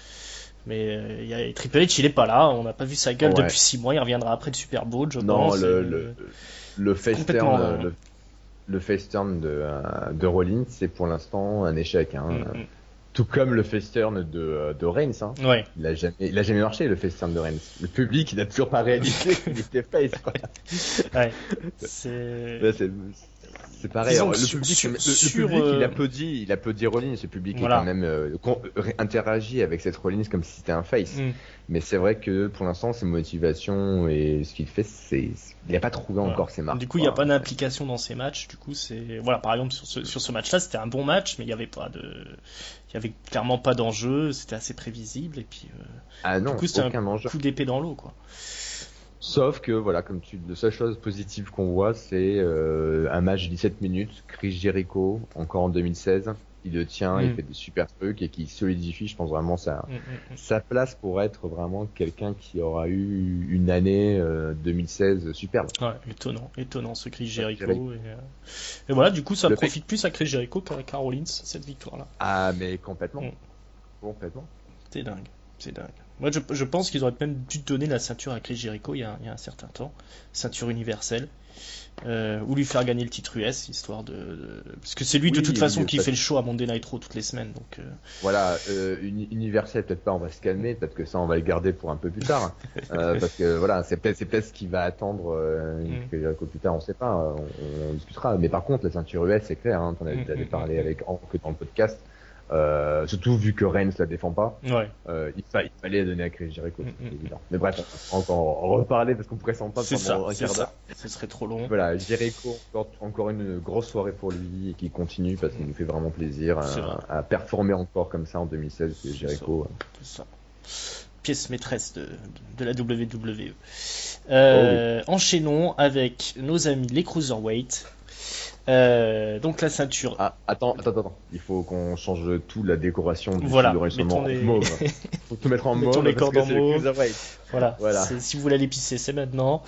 Mais Triple H il est pas là, on n'a pas vu sa gueule depuis 6 mois, il reviendra après le Super Bowl je pense. Le face turn, le face turn de Rollins c'est pour l'instant un échec, hein. Tout comme le face turn de Reigns, hein. Ouais. Il a jamais marché le face turn de Reigns. Le public il a toujours pas réalisé qu'il était face, quoi. Ouais. C'est pareil. Alors, le public, il applaudit Rollins. Le public est quand même interagit avec cette Rollins comme si c'était un face. Mais c'est vrai que pour l'instant, ses motivations et ce qu'il fait, il n'a pas trouvé encore ses marques. Du coup, il n'y a pas d'implication dans ces matchs. Du coup, par exemple sur ce match-là, c'était un bon match, mais il y avait clairement pas d'enjeu. C'était assez prévisible et puis. Du coup, c'était un coup d'épée dans l'eau, quoi. Sauf que voilà, la seule chose positive qu'on voit, c'est un match de 17 minutes, Chris Jericho, encore en 2016, il le tient, il fait des super trucs et qui solidifie, je pense vraiment sa place pour être vraiment quelqu'un qui aura eu une année 2016 superbe. Ouais, étonnant ce Chris Jericho. Et voilà, du coup ça profite plus à Chris Jericho qu'à Rollins, cette victoire-là. Ah mais complètement. Complètement. C'est dingue. Moi, je pense qu'ils auraient même dû donner la ceinture à Chris Jericho il y a un certain temps, ceinture universelle, ou lui faire gagner le titre US, histoire parce que c'est lui de toute façon qui fait le show à Monday Night Raw toutes les semaines. Donc voilà, universel peut-être pas, on va se calmer, peut-être que ça on va le garder pour un peu plus tard, parce que voilà, c'est peut-être ce qui va attendre Jericho plus tard, on sait pas, on discutera. Mais par contre, la ceinture US c'est clair, hein, t'en avais parlé avec Hank dans le podcast. Surtout vu que Reigns la défend pas, il fallait la donner à Chris Jericho, c'est évident. Mais bref, on va encore en reparler parce qu'on pourrait s'en parler pendant un quart d'heure. Ce serait trop long. Voilà, Jericho, encore une grosse soirée pour lui et qui continue parce qu'il nous fait vraiment plaisir à performer encore comme ça en 2016. C'est Jericho. C'est ça. Pièce maîtresse de la WWE. Enchaînons avec nos amis les Cruiserweight. Donc la ceinture. Attends. Il faut qu'on change tout, la décoration du mettons mauve. Faut tout mettre en mauve. Mettons les cordes en mauve. Voilà. Si vous voulez aller pisser, c'est maintenant.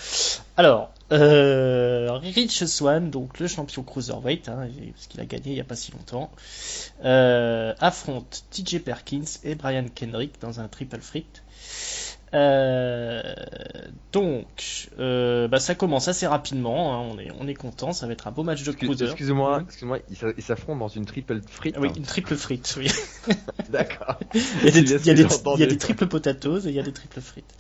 Alors, Rich Swann, donc le champion Cruiserweight, parce qu'il a gagné il n'y a pas si longtemps, affronte TJ Perkins et Brian Kendrick dans un triple threat. Donc, ça commence assez rapidement, hein, on est content, ça va être un beau match de cruiser. Excuse-moi, ils s'affrontent dans une triple frite. Oui, une triple frite, oui. D'accord. Il y a des triples potatoes et il y a des triples frites.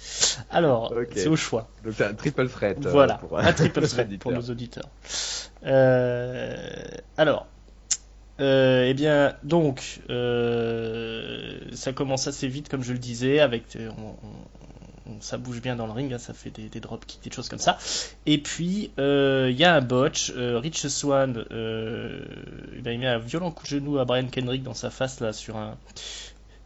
Alors, c'est au choix. Donc c'est un triple fret. Voilà, un triple fret pour nos auditeurs. Ça commence assez vite, comme je le disais, avec ça bouge bien dans le ring, hein, ça fait des drop kicks, des choses comme ça. Et puis il y a un botch, Rich Swann il met un violent coup de genou à Brian Kendrick dans sa face là sur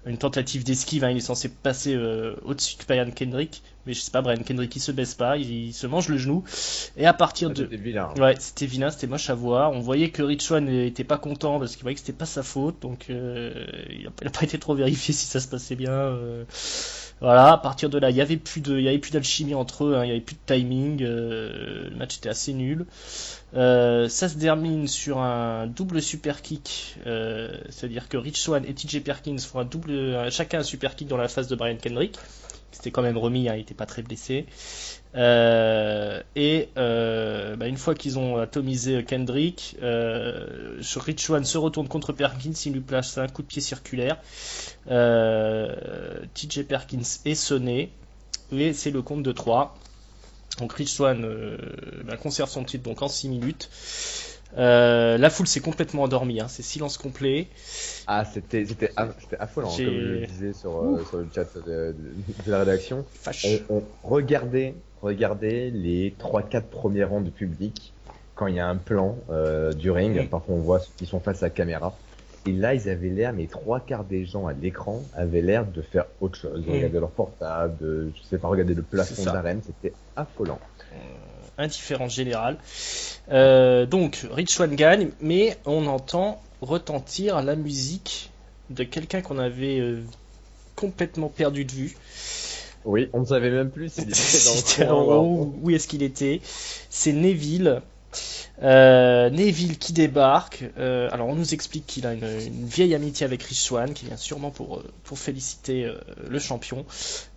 une tentative d'esquive, hein, il est censé passer au-dessus de Brian Kendrick, mais je sais pas, Brian Kendrick il se baisse pas, il se mange le genou, et à partir de... C'était vilain. Ouais, c'était vilain, c'était moche à voir. On voyait que Rich Swann était pas content parce qu'il voyait que c'était pas sa faute, donc il a pas été trop vérifié si ça se passait bien. Voilà, à partir de là, il y avait plus d'alchimie entre eux, hein, il y avait plus de timing, le match était assez nul. Ça se termine sur un double super kick, c'est-à-dire que Rich Swann et TJ Perkins font chacun un super kick dans la face de Brian Kendrick. C'était quand même remis, hein, il était pas très blessé. Une fois qu'ils ont atomisé Kendrick, Rich Swann se retourne contre Perkins, il lui place un coup de pied circulaire. TJ Perkins est sonné et c'est le compte de 3. Donc Rich Swann conserve son titre donc en 6 minutes. La foule s'est complètement endormie, hein, c'est silence complet. Ah, c'était affolant, comme je le disais sur le chat de la rédaction. On regardait les 3-4 premiers rangs de public quand il y a un plan du ring. Parfois on voit ceux qui sont face à la caméra. Et là, ils avaient l'air, mais 3/4 des gens à l'écran avaient l'air de faire autre chose, de regarder leur portable, je sais pas, regarder le plafond d'arène, c'était affolant. Indifférence générale. Donc, Rich Swann gagne, mais on entend retentir la musique de quelqu'un qu'on avait complètement perdu de vue. Oui, on ne savait même plus s'il était dans le coin. Où est-ce qu'il était? C'est Neville. Neville qui débarque. Alors on nous explique qu'il a une vieille amitié avec Rich Swann, qui vient sûrement pour féliciter le champion,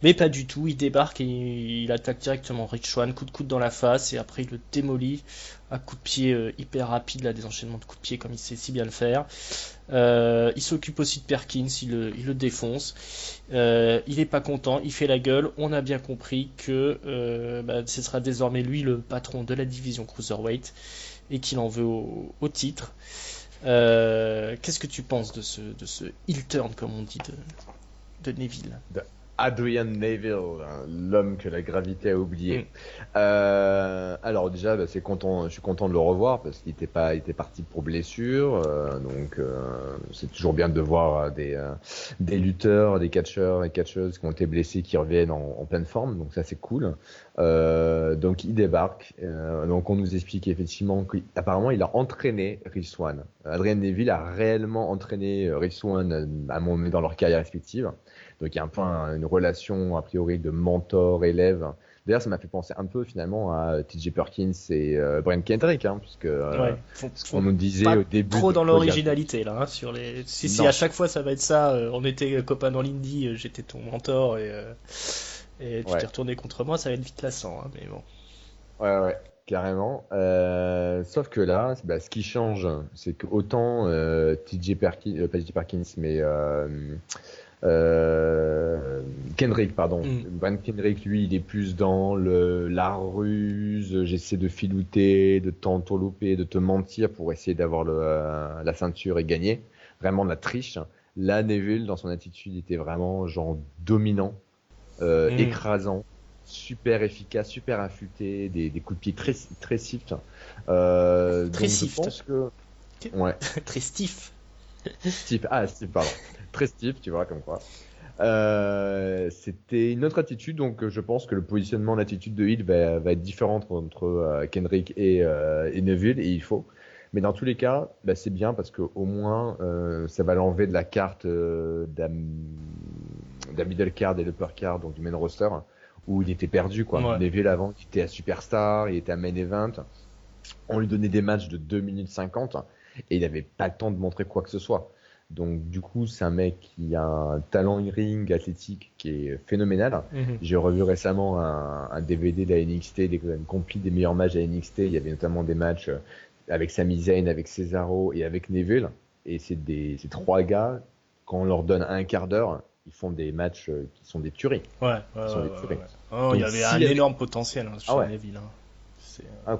mais pas du tout. Il débarque et il attaque directement Rich Swann, coup de coude dans la face, et après il le démolit à coup de pied hyper rapide, là, des enchaînements de coups de pied comme il sait si bien le faire. Il s'occupe aussi de Perkins, il le défonce. Il est pas content, il fait la gueule. On a bien compris que ce sera désormais lui le patron de la division Cruiserweight et qu'il en veut au titre. Qu'est-ce que tu penses de ce heel turn, comme on dit, de Neville? Adrian Neville, l'homme que la gravité a oublié. Alors déjà, je suis content de le revoir parce qu'il était parti pour blessure, donc c'est toujours bien de voir des lutteurs, des catcheurs et catcheuses qui ont été blessés qui reviennent en pleine forme, donc ça c'est cool. Donc il débarque, donc on nous explique effectivement qu'apparemment il a entraîné Rich Swann. Adrian Neville a réellement entraîné Rich Swann à un moment donné dans leur carrière respective. Donc il y a un peu une relation a priori de mentor-élève. D'ailleurs, ça m'a fait penser un peu finalement à TJ Perkins et Brian Kendrick, hein, puisque on nous disait au début. Trop dans l'originalité là, hein, sur les. Si à chaque fois ça va être ça. On était copains dans l'indie, j'étais ton mentor et tu t'es retourné contre moi, ça va être vite lassant, hein, mais bon. Ouais, carrément. Sauf que là, ce qui change, c'est que autant TJ Perkins, pas TJ Perkins, mais Kendrick, pardon. Brian Kendrick, lui, il est plus dans la ruse. J'essaie de filouter, de t'entourlouper, de te mentir pour essayer d'avoir la ceinture et gagner. Vraiment de la triche. Là, Neville, dans son attitude, était vraiment genre dominant, écrasant, super efficace, super affûté, des coups de pied très très swift. Très swift. Je pense que ouais. Très stiff. Stiff, pardon. Très stiff, tu vois, comme quoi. C'était une autre attitude, donc je pense que le positionnement, l'attitude de Hill va être différente entre Kendrick et Neville, et il faut. Mais dans tous les cas, c'est bien parce que au moins ça va l'enlever de la carte d'un middle card et l'upper card, donc du main roster, où il était perdu, quoi. Ouais. Neville avant, il était à Superstar, il était à Main Event. On lui donnait des matchs de 2 minutes 50 et il n'avait pas le temps de montrer quoi que ce soit. Donc du coup, c'est un mec qui a un talent in-ring athlétique qui est phénoménal. J'ai revu récemment un DVD de la NXT, une compil des meilleurs matchs de la NXT. Il y avait notamment des matchs avec Sami Zayn, avec Cesaro et avec Neville. Et c'est ces trois gars, quand on leur donne un quart d'heure, ils font des matchs qui sont des tueries. Ouais. Oh, il y avait un énorme potentiel sur Neville.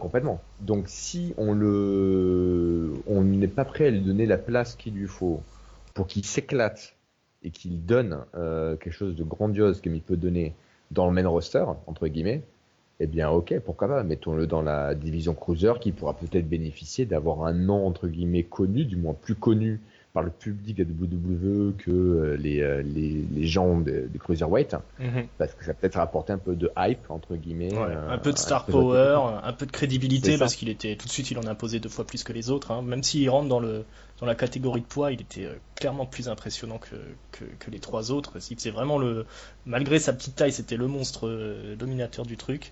Complètement. Donc si on n'est pas prêt à lui donner la place qu'il lui faut pour qu'il s'éclate et qu'il donne quelque chose de grandiose comme il peut donner dans le main roster, entre guillemets, eh bien ok, pourquoi pas, mettons-le dans la division cruiser qui pourra peut-être bénéficier d'avoir un nom entre guillemets connu, du moins plus connu par le public de WWE que les gens du Cruiserweight, parce que ça peut-être rapporté un peu de hype, entre guillemets. Ouais, un peu de star power, un peu de crédibilité, parce qu'il était tout de suite, il en a imposé 2 fois plus que les autres. Hein. Même s'il rentre dans la catégorie de poids, il était clairement plus impressionnant que les 3 autres. C'est vraiment malgré sa petite taille, c'était le monstre dominateur du truc.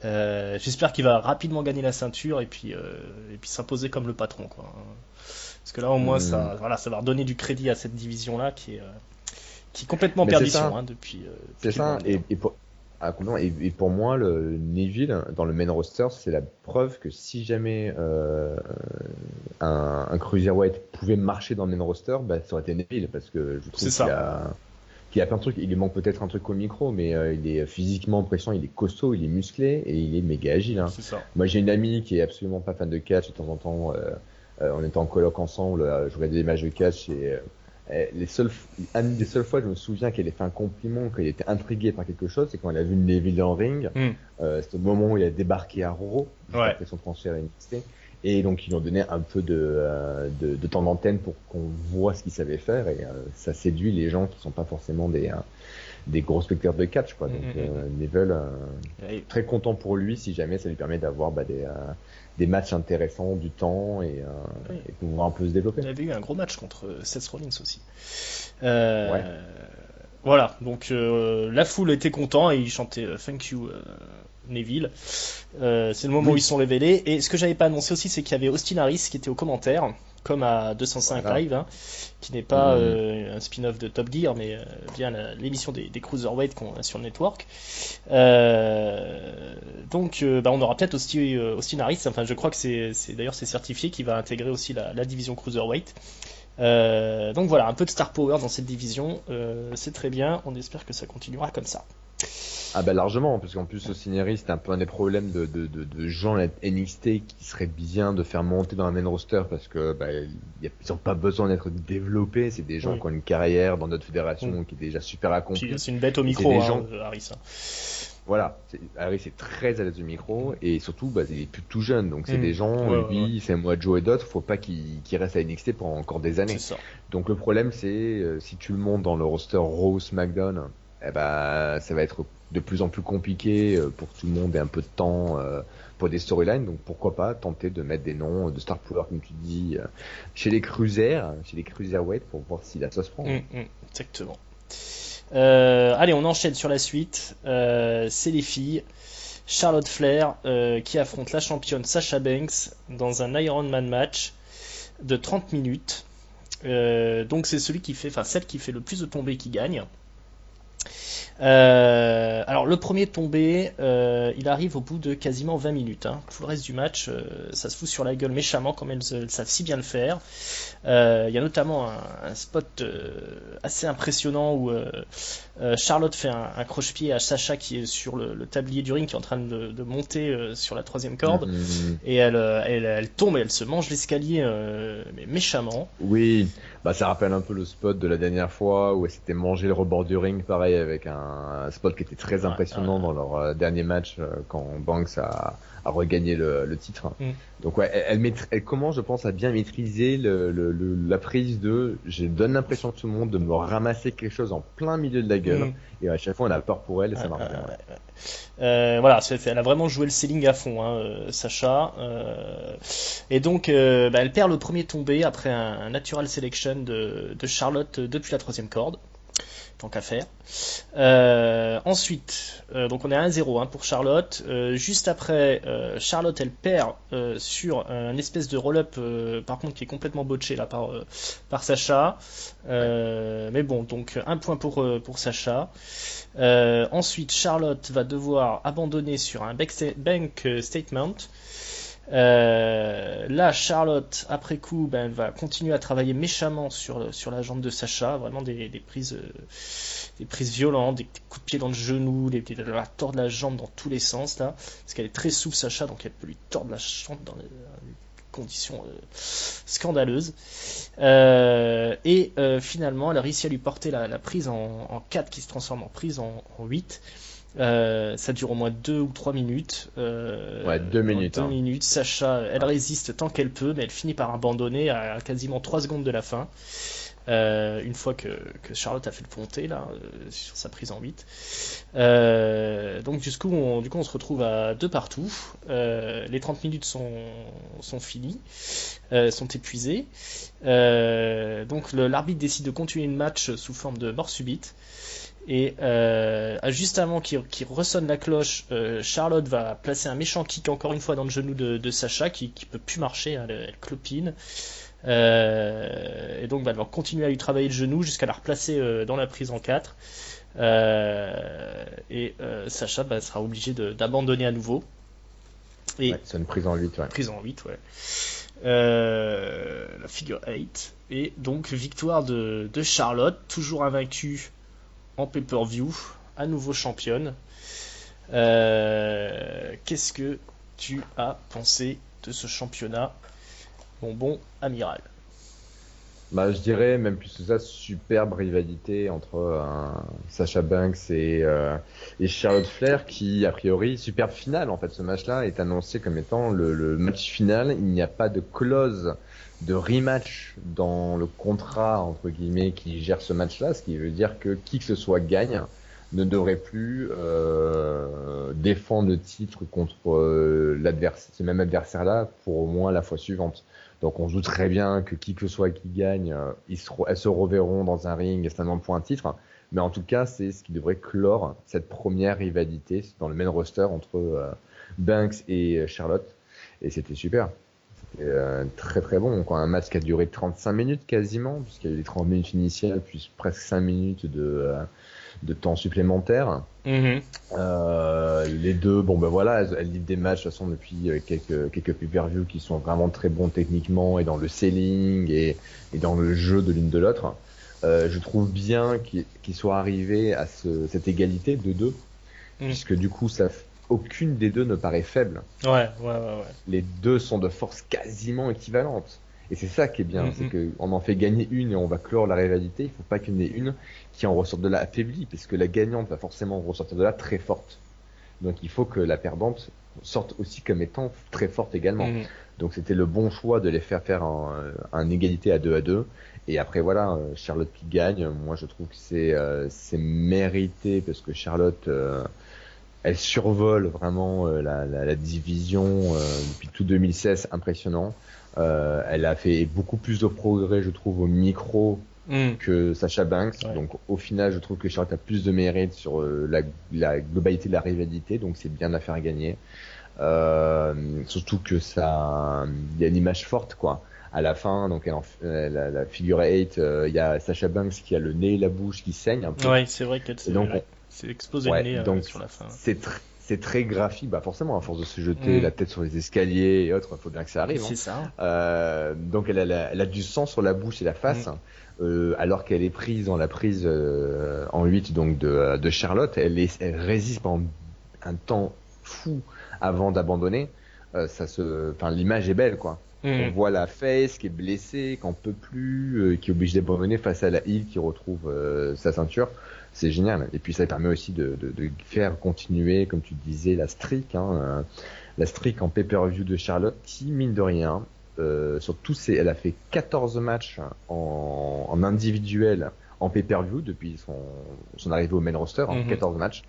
J'espère qu'il va rapidement gagner la ceinture et puis s'imposer comme le patron, quoi. Parce que là, au moins, ça va redonner du crédit à cette division-là qui est complètement perdition, hein, depuis. C'est ça. Et pour moi, le Neville dans le main roster, c'est la preuve que si jamais un cruiserweight pouvait marcher dans le main roster, bah, ça aurait été Neville, parce que je trouve qu'il a plein de trucs. Il lui manque peut-être un truc au micro, mais il est physiquement impressionnant, il est costaud, il est musclé et il est méga agile. Hein. C'est ça. Moi, j'ai une amie qui est absolument pas fan de catch. De temps en temps, on était en coloc ensemble, je regardais des matchs de catch et une des seules fois je me souviens qu'elle ait fait un compliment, qu'elle était intriguée par quelque chose, c'est quand elle a vu Neville dans le ring. C'était au moment où il a débarqué à Raw, après son transfert à NXT. Et donc ils lui ont donné un peu de temps d'antenne pour qu'on voit ce qu'il savait faire, et ça séduit les gens qui sont pas forcément des gros spectateurs de catch, quoi. Donc Neville, très content pour lui si jamais ça lui permet d'avoir des matchs intéressants, du temps et pouvoir un peu se développer. Il avait eu un gros match contre Seth Rollins aussi. Voilà, donc la foule était content et ils chantaient Thank you Neville. C'est le moment où ils sont révélés. Et ce que j'avais pas annoncé aussi, c'est qu'il y avait Austin Harris qui était aux commentaires, comme à 205 Live, hein, qui n'est pas un spin-off de Top Gear, mais bien l'émission des Cruiserweight qu'on a sur le network. Donc on aura peut-être aussi Austin Harris, enfin je crois que c'est certifié, qui va intégrer aussi la division Cruiserweight. Donc voilà, un peu de star power dans cette division, c'est très bien, on espère que ça continuera comme ça. Ah bah largement, parce qu'en plus Austin Harris, c'était un peu un des problèmes de gens à NXT qui serait bien de faire monter dans la main roster, parce que ils n'ont pas besoin d'être développés, c'est des gens qui ont une carrière dans notre fédération qui est déjà super accomplie. C'est une bête au micro, Harris. Voilà, Harris est très à l'aise du micro, et surtout il est plus tout jeune, donc c'est des gens, lui, c'est moi, Joe et d'autres, faut pas qu'il reste à NXT pour encore des années. C'est ça. Donc le problème c'est, si tu le montes dans le roster Raw, SmackDown, ça va être de plus en plus compliqué pour tout le monde et un peu de temps pour des storylines, donc pourquoi pas tenter de mettre des noms de star power, comme tu dis, chez les cruiserweight, pour voir si la sauce prend. Exactement. Allez, on enchaîne sur la suite. C'est les filles. Charlotte Flair qui affronte la championne Sasha Banks dans un Iron Man match de 30 minutes. Donc c'est celle qui fait le plus de tombées qui gagne. Alors le premier tombé, il arrive au bout de quasiment 20 minutes. Hein. Tout le reste du match, ça se fout sur la gueule méchamment, comme elles savent si bien le faire. Il y a notamment un spot assez impressionnant où Charlotte fait un croche-pied à Sacha qui est sur le tablier du ring, qui est en train de monter sur la 3e corde, et elle tombe et elle se mange l'escalier mais méchamment. Oui, ça rappelle un peu le spot de la dernière fois où elle s'était mangé le rebord du ring, pareil, avec un spot qui était très impressionnant dans leur dernier match quand Banks a regagné le titre. Donc elle commence, je pense, à bien maîtriser la prise de je donne l'impression à tout le monde de me ramasser quelque chose en plein milieu de la gueule, et à chaque fois on a peur pour elle et ça marche bien. Voilà, elle a vraiment joué le selling à fond, Sacha, et donc elle perd le premier tombé après un natural selection de Charlotte depuis la 3e corde, tant qu'à faire. Ensuite, donc on est à 1-0 pour Charlotte. Juste après, Charlotte elle perd sur un espèce de roll-up, par contre qui est complètement botché là par Sacha. Mais bon, donc un point pour Sacha. Ensuite, Charlotte va devoir abandonner sur un bank statement. Là, Charlotte, après coup, elle va continuer à travailler méchamment sur la jambe de Sacha, vraiment des prises violentes, des coups de pied dans le genou, la tordre la jambe dans tous les sens là, parce qu'elle est très souple Sacha, donc elle peut lui tordre la jambe dans des conditions scandaleuses. Finalement, elle a réussi à lui porter la prise en 4 qui se transforme en prise en 8. Ça dure au moins 2 ou 3 minutes. Ouais, 2 minutes. 2 minutes. Sacha, elle résiste tant qu'elle peut, mais elle finit par abandonner à quasiment 3 secondes de la fin. Une fois que Charlotte a fait le ponté là, sur sa prise en 8. Donc du coup, on se retrouve à 2 partout. Les 30 minutes sont finies, sont épuisées. Donc l'arbitre décide de continuer le match sous forme de mort subite. Et juste avant qu'il ressonne la cloche, Charlotte va placer un méchant kick encore une fois dans le genou de Sacha qui peut plus marcher, hein, elle clopine. Et donc elle va continuer à lui travailler le genou jusqu'à la replacer dans la prise en 4. Sacha sera obligé d'abandonner à nouveau. Et c'est une prise en 8, ouais. Prise en 8, ouais. La figure 8. Et donc victoire de Charlotte, toujours invaincue en pay-per-view, à nouveau championne. Qu'est-ce que tu as pensé de ce championnat, mon bon amiral? Je dirais même plus que ça, superbe rivalité entre Sasha Banks et Charlotte Flair qui, a priori, superbe finale en fait. Ce match-là est annoncé comme étant le match final. Il n'y a pas de clause de rematch dans le contrat entre guillemets qui gère ce match-là, ce qui veut dire que qui que ce soit gagne ne devrait plus défendre le titre contre ce même adversaire-là pour au moins la fois suivante. Donc on se doute très bien que qui que ce soit qui gagne, elles se reverront dans un ring extrêmement pour un titre. Mais en tout cas, c'est ce qui devrait clore cette première rivalité dans le main roster entre Banks et Charlotte. Et c'était super. C'était très très bon. Un match qui a duré 35 minutes quasiment, puisqu'il y a eu les 30 minutes initiales, puis presque 5 minutes de temps supplémentaire. Mm-hmm. Les deux, elles livrent des matchs de toute façon depuis quelques pay-per-view qui sont vraiment très bons techniquement et dans le selling et dans le jeu de l'une de l'autre. Je trouve bien qu'ils soient arrivés à cette égalité de deux, puisque du coup aucune des deux ne paraît faible. Ouais. Les deux sont de force quasiment équivalentes. Et c'est ça qui est bien, c'est qu'on en fait gagner une et on va clore la rivalité. Il faut pas qu'il y en ait une qui en ressorte de là affaiblie, parce que la gagnante va forcément ressortir de là très forte. Donc il faut que la perdante sorte aussi comme étant très forte également. Donc c'était le bon choix de les faire un égalité à 2-2. Et après voilà, Charlotte qui gagne, moi je trouve que c'est mérité, parce que Charlotte elle survole vraiment la division depuis tout 2016, impressionnant. Elle a fait beaucoup plus de progrès, je trouve, au micro que Sasha Banks. Ouais. Donc au final, je trouve que Charlotte a plus de mérite sur la globalité de la rivalité, donc c'est bien à faire gagner. Surtout que ça, il y a une image forte, quoi. À la fin, donc la figure 8, il y a Sasha Banks qui a le nez et la bouche qui saignent un peu. Ouais, c'est vrai qu'elle s'est explosé le nez donc sur la fin. C'est très graphique, forcément, à force de se jeter la tête sur les escaliers et autres, il faut bien que ça arrive. C'est ça. Donc elle a du sang sur la bouche et la face, alors qu'elle est prise dans la prise en 8 donc de Charlotte. Elle résiste pendant un temps fou avant d'abandonner. L'image est belle, quoi. On voit la face qui est blessée, qui en peut plus, qui est obligée d'abandonner face à la heel qui retrouve sa ceinture. C'est génial. Et puis ça permet aussi de faire continuer, comme tu disais, la streak en pay-per-view de Charlotte, qui, mine de rien, elle a fait 14 matchs en individuel en pay-per-view depuis son arrivée au main roster, 14 matchs.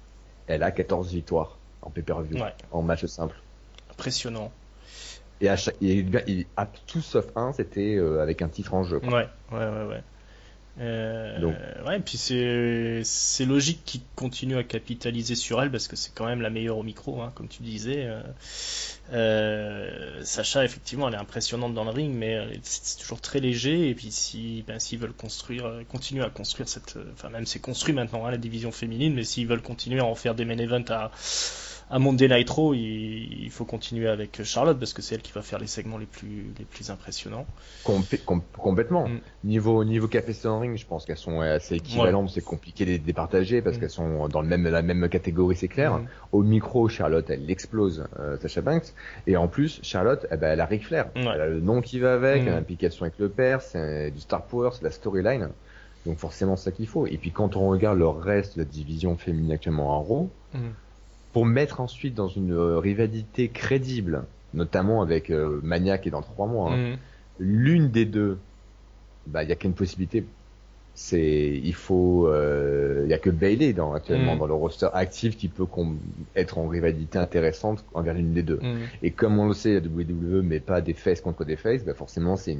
Elle a 14 victoires en pay-per-view, en match simple. Impressionnant. Et à tout sauf un, c'était avec un titre en jeu, quoi. Ouais. Et puis c'est logique qu'il continue à capitaliser sur elle, parce que c'est quand même la meilleure au micro, comme tu disais. Sacha, effectivement, elle est impressionnante dans le ring, mais c'est toujours très léger. Et puis s'ils veulent continuer à construire même c'est construit maintenant, la division féminine, mais s'ils veulent continuer à en faire des main events à Monday Night Raw, il faut continuer avec Charlotte, parce que c'est elle qui va faire les segments les plus impressionnants. Complètement. Niveau capacité en ring, je pense qu'elles sont assez équivalentes. C'est compliqué de les départager parce qu'elles sont dans la même catégorie, c'est clair. Au micro, Charlotte, elle explose Sasha Banks, et en plus, Charlotte, elle a Ric Flair. Elle a le nom qui va avec, elle a l'implication avec le père, c'est du Star Power, c'est de la storyline. Donc forcément, c'est ça qu'il faut. Et puis quand on regarde le reste de la division féminine actuellement en Raw, pour mettre ensuite dans une rivalité crédible, notamment avec Mania qui est dans 3 mois, l'une des deux, bah il y a qu'une possibilité. Il y a que Bayley actuellement dans le roster actif qui peut être en rivalité intéressante envers l'une des deux. Et comme on le sait, la WWE met pas des faces contre des faces, bah forcément si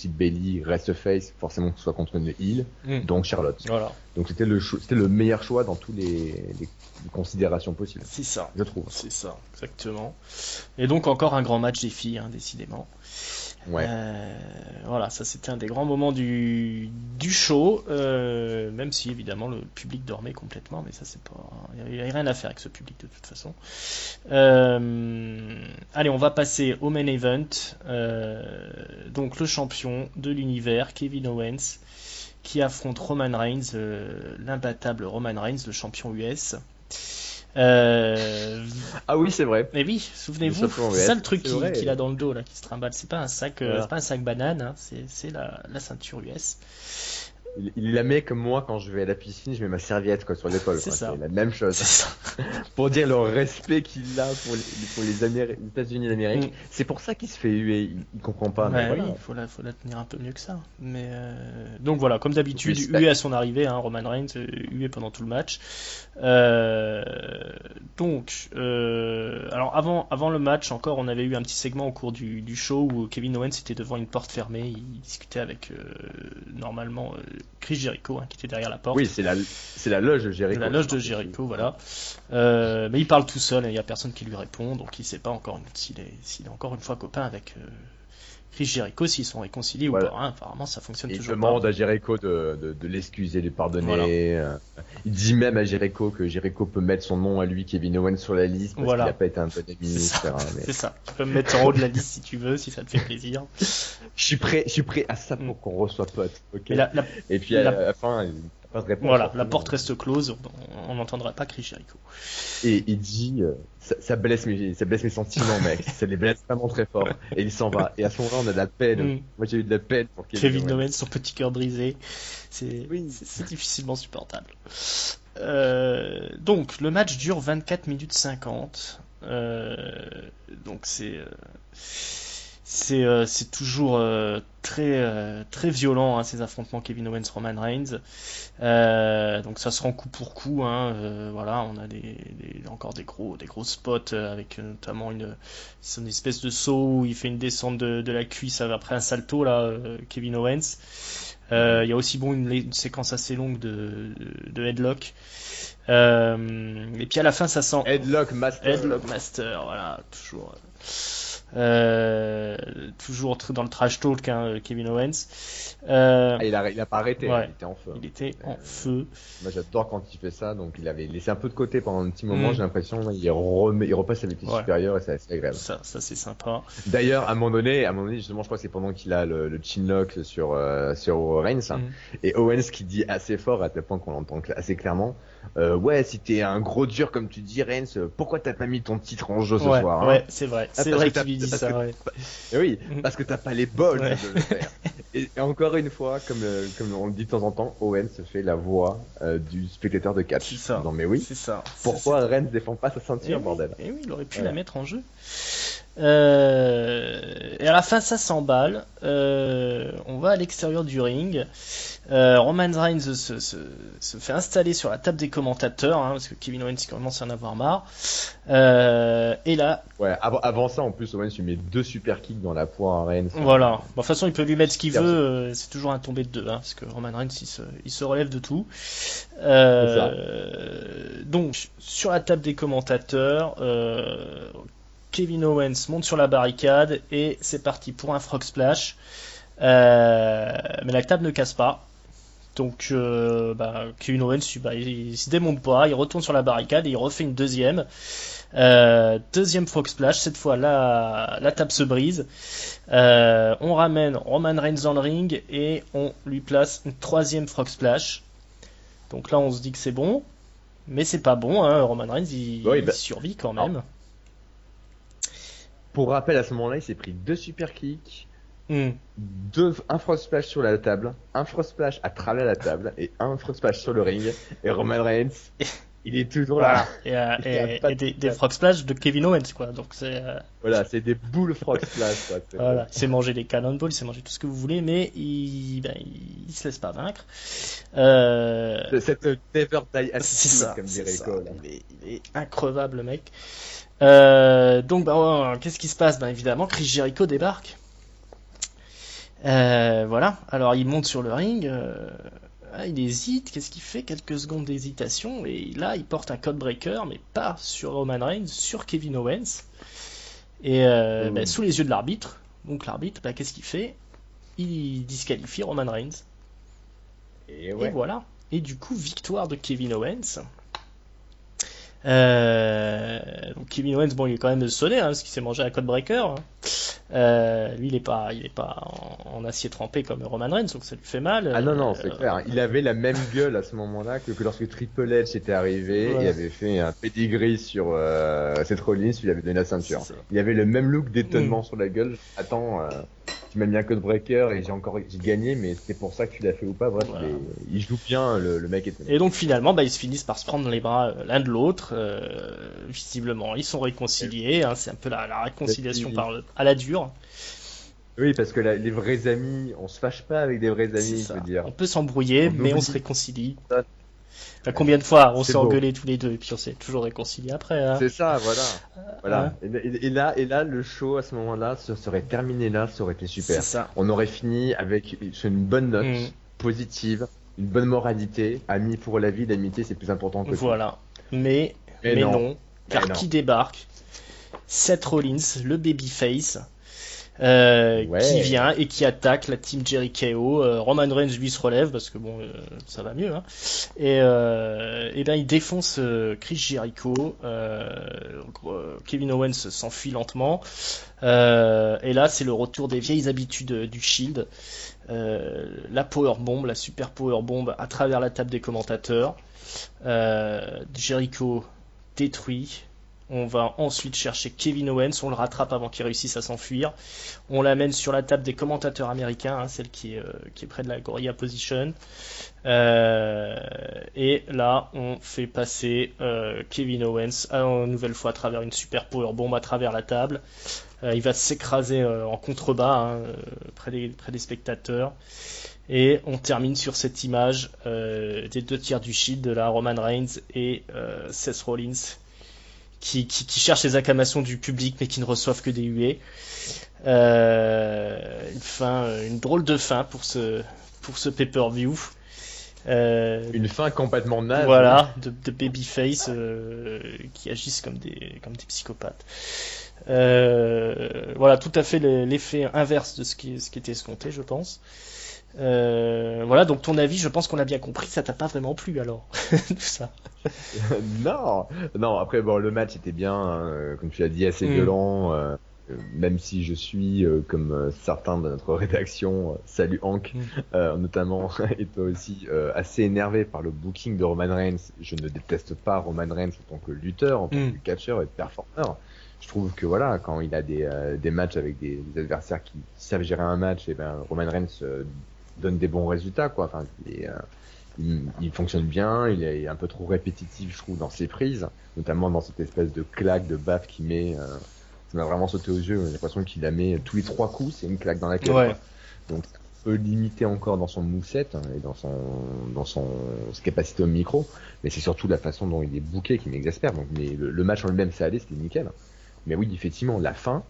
Bayley reste face, forcément que ce soit contre une heel, donc Charlotte. Voilà. Donc c'était le meilleur choix dans tous les considérations possibles. C'est ça. Je trouve. C'est ça, exactement. Et donc encore un grand match des filles, décidément. Ouais. Voilà, ça c'était un des grands moments du show, même si évidemment le public dormait complètement, mais ça c'est pas, il y avait rien à faire avec ce public de toute façon. Allez, on va passer au main event. Donc le champion de l'univers, Kevin Owens, qui affronte Roman Reigns, l'imbattable Roman Reigns, le champion US. Ah oui, c'est vrai. Mais oui, souvenez-vous, c'est ça le truc qu'il a dans le dos là, qui se trimballe. C'est pas un sac, c'est pas un sac banane, c'est la ceinture US. Il la met comme moi quand je vais à la piscine, je mets ma serviette sur l'épaule. C'est ça. C'est la même chose. C'est ça. Pour dire le respect qu'il a pour les États-Unis d'Amérique. C'est pour ça qu'il se fait huer. Il comprend pas. Ouais, mais voilà. Oui, il faut la tenir un peu mieux que ça. Mais donc voilà, comme d'habitude, hué à son arrivée, Roman Reigns hué pendant tout le match. Alors avant le match encore, on avait eu un petit segment au cours du show où Kevin Owens était devant une porte fermée. Il discutait avec normalement Chris Jericho, qui était derrière la porte. Oui, c'est la loge de Jericho. La loge de Jericho, voilà. Mais il parle tout seul, il n'y a personne qui lui répond, donc il ne sait pas encore s'il est encore une fois copain avec Chris Jericho, s'ils sont réconciliés ou pas. Apparemment, ça fonctionne toujours pas. Il demande à Jericho de l'excuser, de lui pardonner. Voilà. Il dit même à Jericho que Jericho peut mettre son nom à lui, Kevin Owens, sur la liste parce qu'il n'a pas été un bon ami. C'est ça. Tu peux me mettre en haut de la liste si tu veux, si ça te fait plaisir. Je suis prêt à ça pour qu'on reçoit pote. Okay. Et puis à la fin, il pas de réponse. Voilà, la porte reste close, on n'entendra pas Chris Jericho. Et il dit ça blesse mes sentiments, mec. Ça les blesse vraiment très fort. Et il s'en va. Et à ce moment-là, on a de la peine. Moi, j'ai eu de la peine pour Kevin Owens, son petit cœur brisé. C'est difficilement supportable. Donc, le match dure 24 minutes 50. Donc, c'est toujours très violent, ces affrontements Kevin Owens Roman Reigns. Donc ça se rend coup pour coup. Voilà, on a encore des gros spots avec notamment une espèce de saut où il fait une descente de la cuisse après un salto là, Kevin Owens. Il y a aussi une séquence assez longue de headlock. Et puis à la fin ça sent Headlock Master, voilà, toujours dans le trash talk, Kevin Owens. Il a pas arrêté, il était en feu. Il était en feu. Moi j'adore quand il fait ça, donc il avait laissé un peu de côté pendant un petit moment, j'ai l'impression, il repasse avec les supérieurs et c'est assez agréable. Ça c'est sympa. D'ailleurs, à un moment donné, justement, je crois que c'est pendant qu'il a le chinlock sur Reigns, et Owens qui dit assez fort à tel point qu'on l'entend assez clairement. Ouais, si t'es un gros dur comme tu dis, Reigns, pourquoi t'as pas mis ton titre en jeu ce soir? Ouais, c'est vrai. C'est vrai qu'il lui dit ça. Oui, parce que t'as pas les balls de le faire. Et encore une fois, comme on le dit de temps en temps, Owens fait la voix du spectateur de catch. C'est ça. Non mais oui. C'est ça. Pourquoi Reigns défend pas sa ceinture, bordel? Et oui, il aurait pu la mettre en jeu. Et à la fin, ça s'emballe. On va à l'extérieur du ring. Roman Reigns se fait installer sur la table des commentateurs, parce que Kevin Owens commence à en avoir marre. Et là, avant ça, en plus, Owens lui met 2 super kicks dans la poire à Reigns. Voilà. De toute façon, il peut lui mettre ce qu'il veut. C'est toujours un tombé de 2, parce que Roman Reigns, il se relève de tout. Donc, sur la table des commentateurs, Kevin Owens monte sur la barricade et c'est parti pour un frog splash. Mais la table ne casse pas. Donc Kevin Owens il se démonte pas, il retourne sur la barricade et il refait une deuxième frog splash. Cette fois la table se brise. On ramène Roman Reigns dans le ring et on lui place une 3e frog splash. Donc là on se dit que c'est bon, mais c'est pas bon. Roman Reigns il survit quand même. Pour rappel, à ce moment-là, il s'est pris 2 super kicks, Un frog splash sur la table, un frog splash à travers la table et un frog splash sur le ring. Et Roman Reigns, il est toujours là. Voilà. Et des frog splash de Kevin Owens, quoi. Donc voilà, c'est des boules frog splash, quoi. Voilà, il s'est mangé des cannonballs, il s'est mangé tout ce que vous voulez, mais il se laisse pas vaincre. Cette never die attitude, c'est ça, comme dirait Cole. Il est increvable, le mec. Donc, qu'est-ce qui se passe? Évidemment, Chris Jericho débarque. Voilà, alors il monte sur le ring, il hésite, qu'est-ce qu'il fait? Quelques secondes d'hésitation, et là il porte un code breaker, mais pas sur Roman Reigns, sur Kevin Owens, et sous les yeux de l'arbitre. Donc l'arbitre, qu'est-ce qu'il fait? Il disqualifie Roman Reigns. Et voilà, et du coup victoire de Kevin Owens. Donc Kevin Owens, il est quand même sonné, parce qu'il s'est mangé un code breaker. Lui, il est pas en acier trempé comme Roman Reigns, donc ça lui fait mal. Ah non, c'est clair. Il avait la même gueule à ce moment-là que lorsque Triple H était arrivé et avait fait un pedigree sur Seth Rollins, il avait donné la ceinture. Il avait le même look d'étonnement sur la gueule. Attends, tu m'as mis un code breaker et j'ai gagné, mais c'est pour ça que tu l'as fait ou pas. Bref, il joue bien, le mec. Et donc finalement, ils se finissent par se prendre dans les bras l'un de l'autre. Visiblement, ils sont réconciliés. C'est un peu la réconciliation à la dure. Oui, parce que les vrais amis, on se fâche pas avec des vrais amis, je veux dire. On peut s'embrouiller, mais on se réconcilie. Combien de fois on s'est engueulés tous les deux et puis on s'est toujours réconcilié après. C'est ça, voilà. Et là, le show à ce moment-là serait terminé là, ça aurait été super. On aurait fini avec une bonne note positive, une bonne moralité. Amis pour la vie, l'amitié c'est plus important que voilà. Mais non, car qui débarque? Seth Rollins, le babyface. Qui vient et qui attaque la team Jericho. Roman Reigns lui se relève parce que ça va mieux, et il défonce Chris Jericho. Kevin Owens s'enfuit lentement, et là c'est le retour des vieilles habitudes du Shield. La powerbomb, la super powerbomb à travers la table des commentateurs. Jericho détruit. On va ensuite chercher Kevin Owens, on le rattrape avant qu'il réussisse à s'enfuir. On l'amène sur la table des commentateurs américains, celle qui est près de la Gorilla Position. Et là, on fait passer Kevin Owens une nouvelle fois à travers une super powerbomb à travers la table. Il va s'écraser en contrebas près des spectateurs. Et on termine sur cette image des deux tiers du Shield, de la Roman Reigns et Seth Rollins, qui cherchent les acclamations du public mais qui ne reçoivent que des huées. Une drôle de fin pour ce pay-per-view. Une fin complètement naze. Voilà, de babyface qui agissent comme des psychopathes. Voilà, tout à fait l'effet inverse de ce qui était escompté, je pense. Voilà, donc ton avis, je pense qu'on a bien compris, ça t'a pas vraiment plu alors, tout ça. Non, après le match était bien, comme tu l'as dit, assez violent, même si je suis, comme certains de notre rédaction, salut Hank, notamment, et toi aussi, assez énervé par le booking de Roman Reigns. Je ne déteste pas Roman Reigns en tant que lutteur, en tant que catcheur et performeur. Je trouve que voilà, quand il a des matchs avec des adversaires qui savent gérer un match, et Roman Reigns donne des bons résultats, quoi. Enfin, il fonctionne bien, il est un peu trop répétitif, je trouve, dans ses prises, notamment dans cette espèce de claque de baffe qu'il met. Ça m'a vraiment sauté aux yeux. J'ai l'impression qu'il la met tous les 3 coups, c'est une claque dans la gueule. Ouais. Donc, un peu limité encore dans son moveset et dans son capacité au micro, mais c'est surtout la façon dont il est booké qui m'exaspère. Donc, mais le match en lui-même, ça allait, c'était nickel. Mais oui, effectivement, la fin.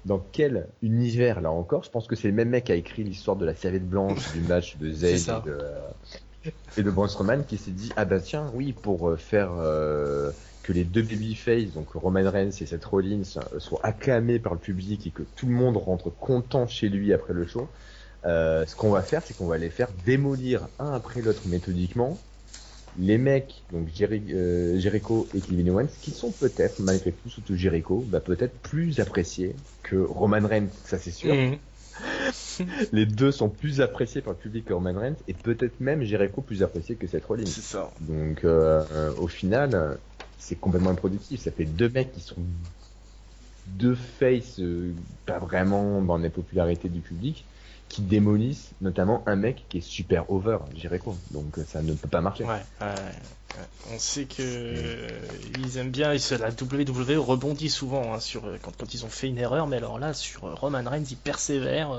Dans quel univers, là encore, je pense que c'est le même mec qui a écrit l'histoire de la serviette blanche du match de Zayn et de Braun Strowman qui s'est dit, tiens, oui, pour faire que les deux babyface, donc Roman Reigns et Seth Rollins, soient acclamés par le public et que tout le monde rentre content chez lui après le show, ce qu'on va faire, c'est qu'on va les faire démolir un après l'autre méthodiquement. Les mecs, donc Jericho et Kevin Owens, qui sont peut-être, malgré tout, surtout Jericho, peut-être plus appréciés que Roman Reigns, ça c'est sûr. Les deux sont plus appréciés par le public que Roman Reigns, et peut-être même Jericho plus apprécié que Seth Rollins. C'est ça. Donc, au final, c'est complètement improductif. Ça fait deux mecs qui sont deux faces pas vraiment dans la popularité du public qui démolissent notamment un mec qui est super over, Jericho. Donc ça ne peut pas marcher. Ouais. On sait que ils aiment bien, la WWE rebondit souvent hein, sur quand ils ont fait une erreur, mais alors là sur Roman Reigns il persévère.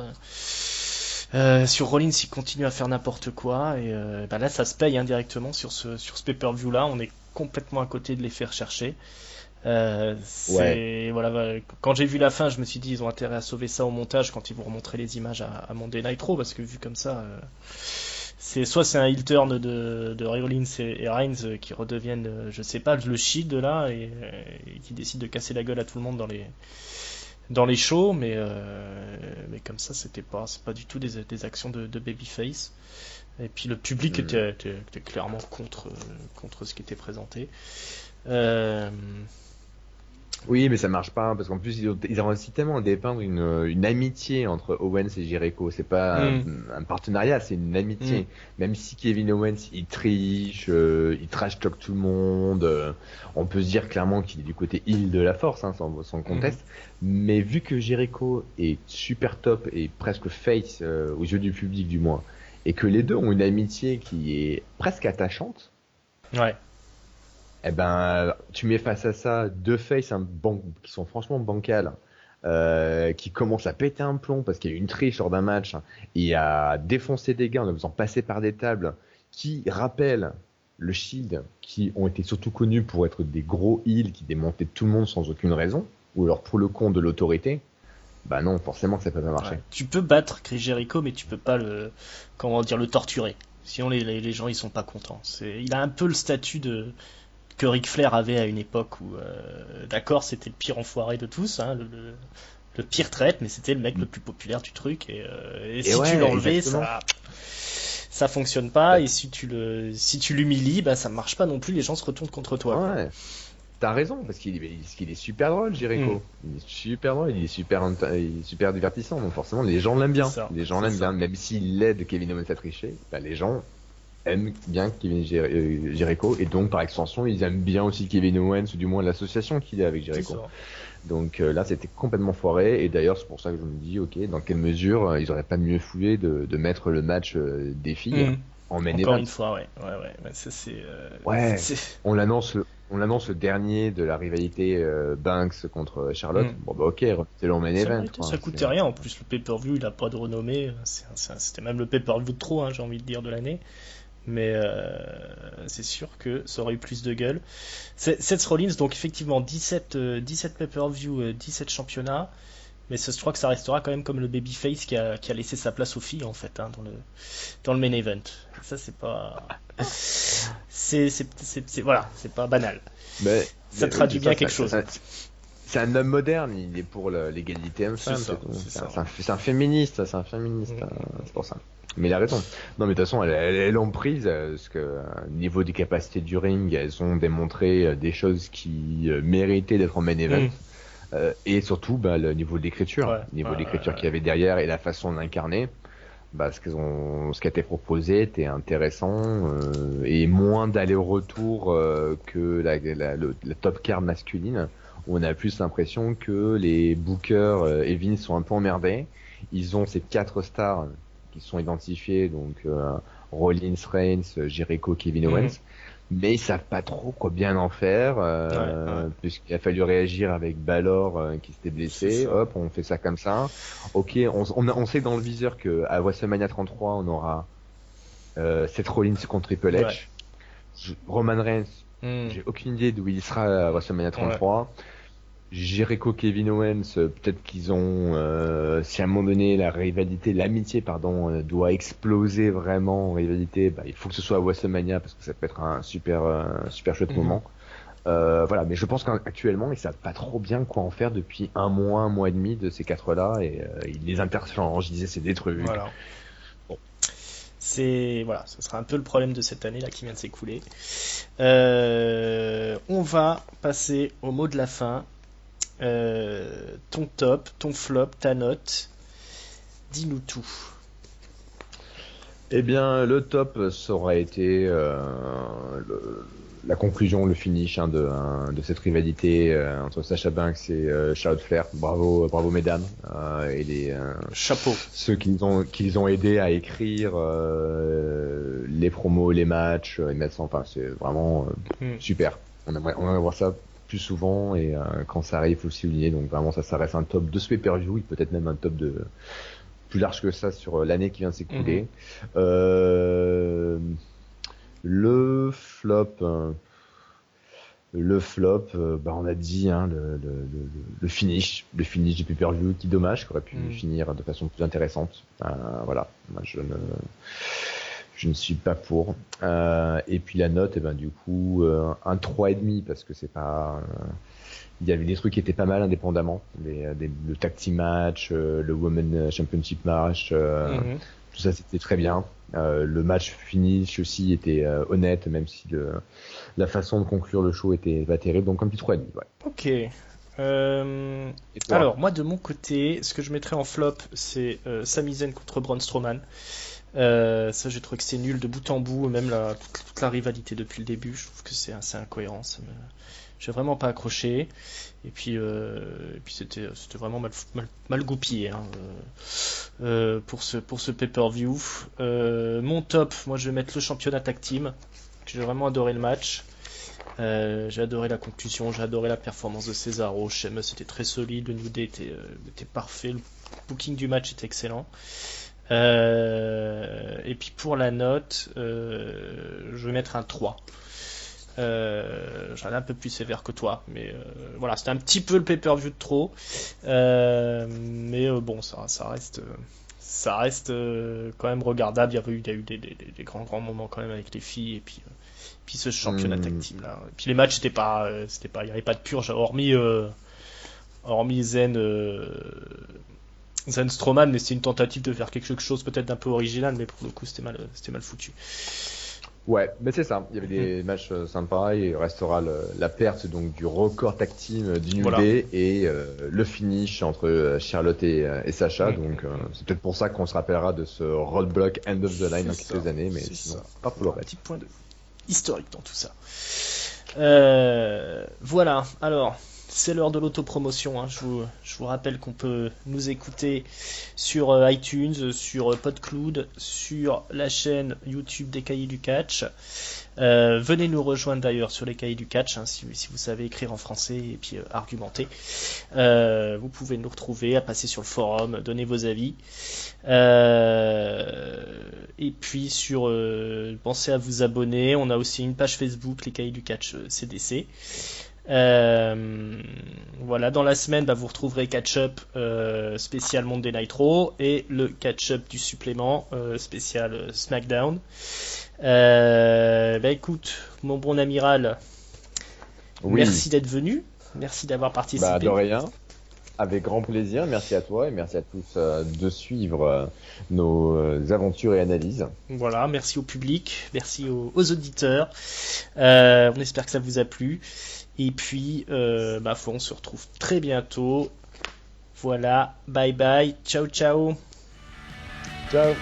Sur Rollins, il continue à faire n'importe quoi et là ça se paye indirectement sur ce pay-per-view là. On est complètement à côté de l'effet recherché. Voilà, quand j'ai vu la fin, je me suis dit ils ont intérêt à sauver ça au montage quand ils vont remontrer les images à Monday Night Raw parce que vu comme ça, c'est un heel turn de Rollins et Reigns qui redeviennent, je sais pas, le Shield là et qui décident de casser la gueule à tout le monde dans les shows, mais comme ça c'est pas du tout des actions de babyface. Et puis le public était clairement contre ce qui était présenté. Oui, mais ça marche pas parce qu'en plus ils ont aussi tellement dépeindre une amitié entre Owens et Jericho. C'est pas un partenariat, c'est une amitié. Même si Kevin Owens il triche, il trash talk tout le monde, on peut se dire clairement qu'il est du côté heel de la force, hein, sans conteste. Mais vu que Jericho est super top et presque face aux yeux du public du moins, et que les deux ont une amitié qui est presque attachante. Ouais. Eh ben, tu mets face à ça deux faces qui sont franchement bancales, qui commencent à péter un plomb parce qu'il y a eu une triche lors d'un match et à défoncer des gars en faisant passer par des tables qui rappellent le Shield, qui ont été surtout connus pour être des gros heels qui démontaient tout le monde sans aucune raison, ou alors pour le compte de l'autorité. Bah non, forcément que ça peut pas marcher. Ouais. Tu peux battre Chris Jericho, mais tu peux pas le torturer. Sinon les gens ils sont pas contents. Il a un peu le statut que Ric Flair avait à une époque où, d'accord, c'était le pire enfoiré de tous, hein, le pire traite, mais c'était le mec le plus populaire du truc. Et si tu l'enlevais, ça fonctionne pas. Et si tu l'humilies, bah ça marche pas non plus. Les gens se retournent contre toi. Ouais. T'as raison, parce qu'il est super drôle, Jericho. Il est super drôle, il est super divertissant, donc forcément les gens l'aiment bien. Les gens l'aiment bien, même s'il aide Kevin Owens à tricher, bah, les gens aiment bien Kevin Jericho, et donc par extension ils aiment bien aussi Kevin Owens, ou du moins l'association qu'il a avec Jericho. Donc là c'était complètement foiré, et d'ailleurs c'est pour ça que je me dis, ok, dans quelle mesure ils auraient pas mieux foulé de mettre le match des filles en main event. Encore une fois, ouais. Ça, on l'annonce le dernier de la rivalité Banks contre Charlotte. Bon bah ok, c'est le main event. Ça coûtait rien, en plus le pay-per-view il a pas de renommée, c'était même le pay-per-view de trop, hein, j'ai envie de dire, de l'année. Mais c'est sûr que ça aurait eu plus de gueule. Seth Rollins, donc effectivement 17 pay-per-view, 17 championnats. Mais je crois que ça restera quand même comme le babyface qui a laissé sa place aux filles en fait, hein, dans le main event. Ça c'est pas, voilà, c'est pas banal. Ça traduit bien quelque chose. C'est un homme moderne, il est pour l'égalité homme-femme. C'est un féministe, c'est pour ça. Mais il a raison. Non, mais de toute façon, elles l'ont prise, parce que au niveau des capacités du ring, elles ont démontré des choses qui méritaient d'être en main event. Et surtout, le niveau de l'écriture, qu'il y avait derrière et la façon d'incarner, ce qui a été proposé était intéressant et moins d'aller-retour que la top card masculine. Où on a plus l'impression que les bookers et Vince sont un peu emmerdés. Ils ont ces 4 stars qui sont identifiés, donc Rollins, Reigns, Jericho, Kevin Owens, mais ils savent pas trop quoi bien en faire, puisqu'il a fallu réagir avec Balor qui s'était blessé. Hop, on fait ça comme ça. Ok, on sait dans le viseur que à WrestleMania 33 on aura Seth Rollins contre Triple H, Roman Reigns. J'ai aucune idée d'où il sera à WrestleMania 33. Jericho, Kevin Owens, peut-être qu'ils ont, si à un moment donné l'amitié doit exploser vraiment en rivalité, il faut que ce soit à WrestleMania parce que ça peut être un super chouette moment. Voilà, mais je pense qu'actuellement ils savent pas trop bien quoi en faire depuis un mois et demi de ces 4-là, et ils les interchangent, ils disaient c'est des trucs. Voilà. Bon. Ce sera un peu le problème de cette année là qui vient de s'écouler. On va passer au mot de la fin. Ton top, ton flop, ta note, dis-nous tout. Eh bien, le top, ça aurait été la conclusion, le finish de cette rivalité entre Sasha Banks et Charlotte Flair. Bravo mesdames et chapeau. Ceux qu'ils ont aidé à écrire les promos, les matchs, et mettre ça. Enfin, c'est vraiment super. On aimerait voir ça plus souvent et quand ça arrive, il faut le souligner. Donc vraiment, ça reste un top de ce pay-per-view, et peut-être même un top de plus large que ça sur l'année qui vient de s'écouler. Le flop, on a dit le finish du pay-per-view, qui dommage, qui aurait pu finir de façon plus intéressante. Voilà, moi je ne suis pas pour. Et puis la note, du coup, un 3,5 parce que c'est pas. Il y avait des trucs qui étaient pas mal indépendamment, le tag team match, le Women's Championship match, tout ça c'était très bien. Le match finish aussi était honnête, même si la façon de conclure le show était pas terrible, donc un petit 3,5. Ouais. Ok. Alors moi de mon côté, ce que je mettrais en flop, c'est Sami Zayn contre Braun Strowman. Ça j'ai trouvé que c'est nul de bout en bout, même toute la rivalité depuis le début, je trouve que c'est assez incohérent. J'ai vraiment pas accroché, et puis c'était vraiment mal goupillé pour ce pay-per-view. Mon top, moi je vais mettre le championnat tag team. J'ai vraiment adoré le match. J'ai adoré la conclusion, j'ai adoré la performance de Cesaro. Sheamus était très solide, le New Day était parfait, le booking du match était excellent. Et puis pour la note, je vais mettre un 3. J'en ai un peu plus sévère que toi, mais voilà, c'était un petit peu le pay-per-view de trop, mais bon, ça reste quand même regardable. Il y a eu des grands moments quand même avec les filles, et puis ce championnat tag team là. Et puis les matchs, il y avait pas de purge, hormis Zen Strowman, mais c'était une tentative de faire quelque chose peut-être d'un peu original, mais pour le coup c'était mal foutu. Ouais, mais c'est ça. Il y avait des matchs sympas, et il restera la perte donc du record tag team du New Day et le finish entre Charlotte et Sasha. Donc c'est peut-être pour ça qu'on se rappellera de ce roadblock end of the line dans quelques années, mais sinon pas pour le reste. Un petit point historique dans tout ça. Voilà. Alors. C'est l'heure de l'autopromotion. Je vous rappelle qu'on peut nous écouter sur iTunes, sur PodCloud, sur la chaîne YouTube des Cahiers du Catch. Venez nous rejoindre d'ailleurs sur les Cahiers du Catch, si vous savez écrire en français et puis argumenter. Vous pouvez nous retrouver, à passer sur le forum, donner vos avis. Et puis pensez à vous abonner. On a aussi une page Facebook, les Cahiers du Catch CDC. Voilà, dans la semaine, vous retrouverez catch-up spécial Monday Night Raw et le catch-up du supplément spécial SmackDown. Écoute, mon bon amiral, merci d'être venu, merci d'avoir participé. De rien, avec grand plaisir. Merci à toi et merci à tous de suivre nos aventures et analyses. Voilà, merci au public, merci aux auditeurs. On espère que ça vous a plu. Et puis, on se retrouve très bientôt. Voilà, bye bye, ciao ciao. Ciao.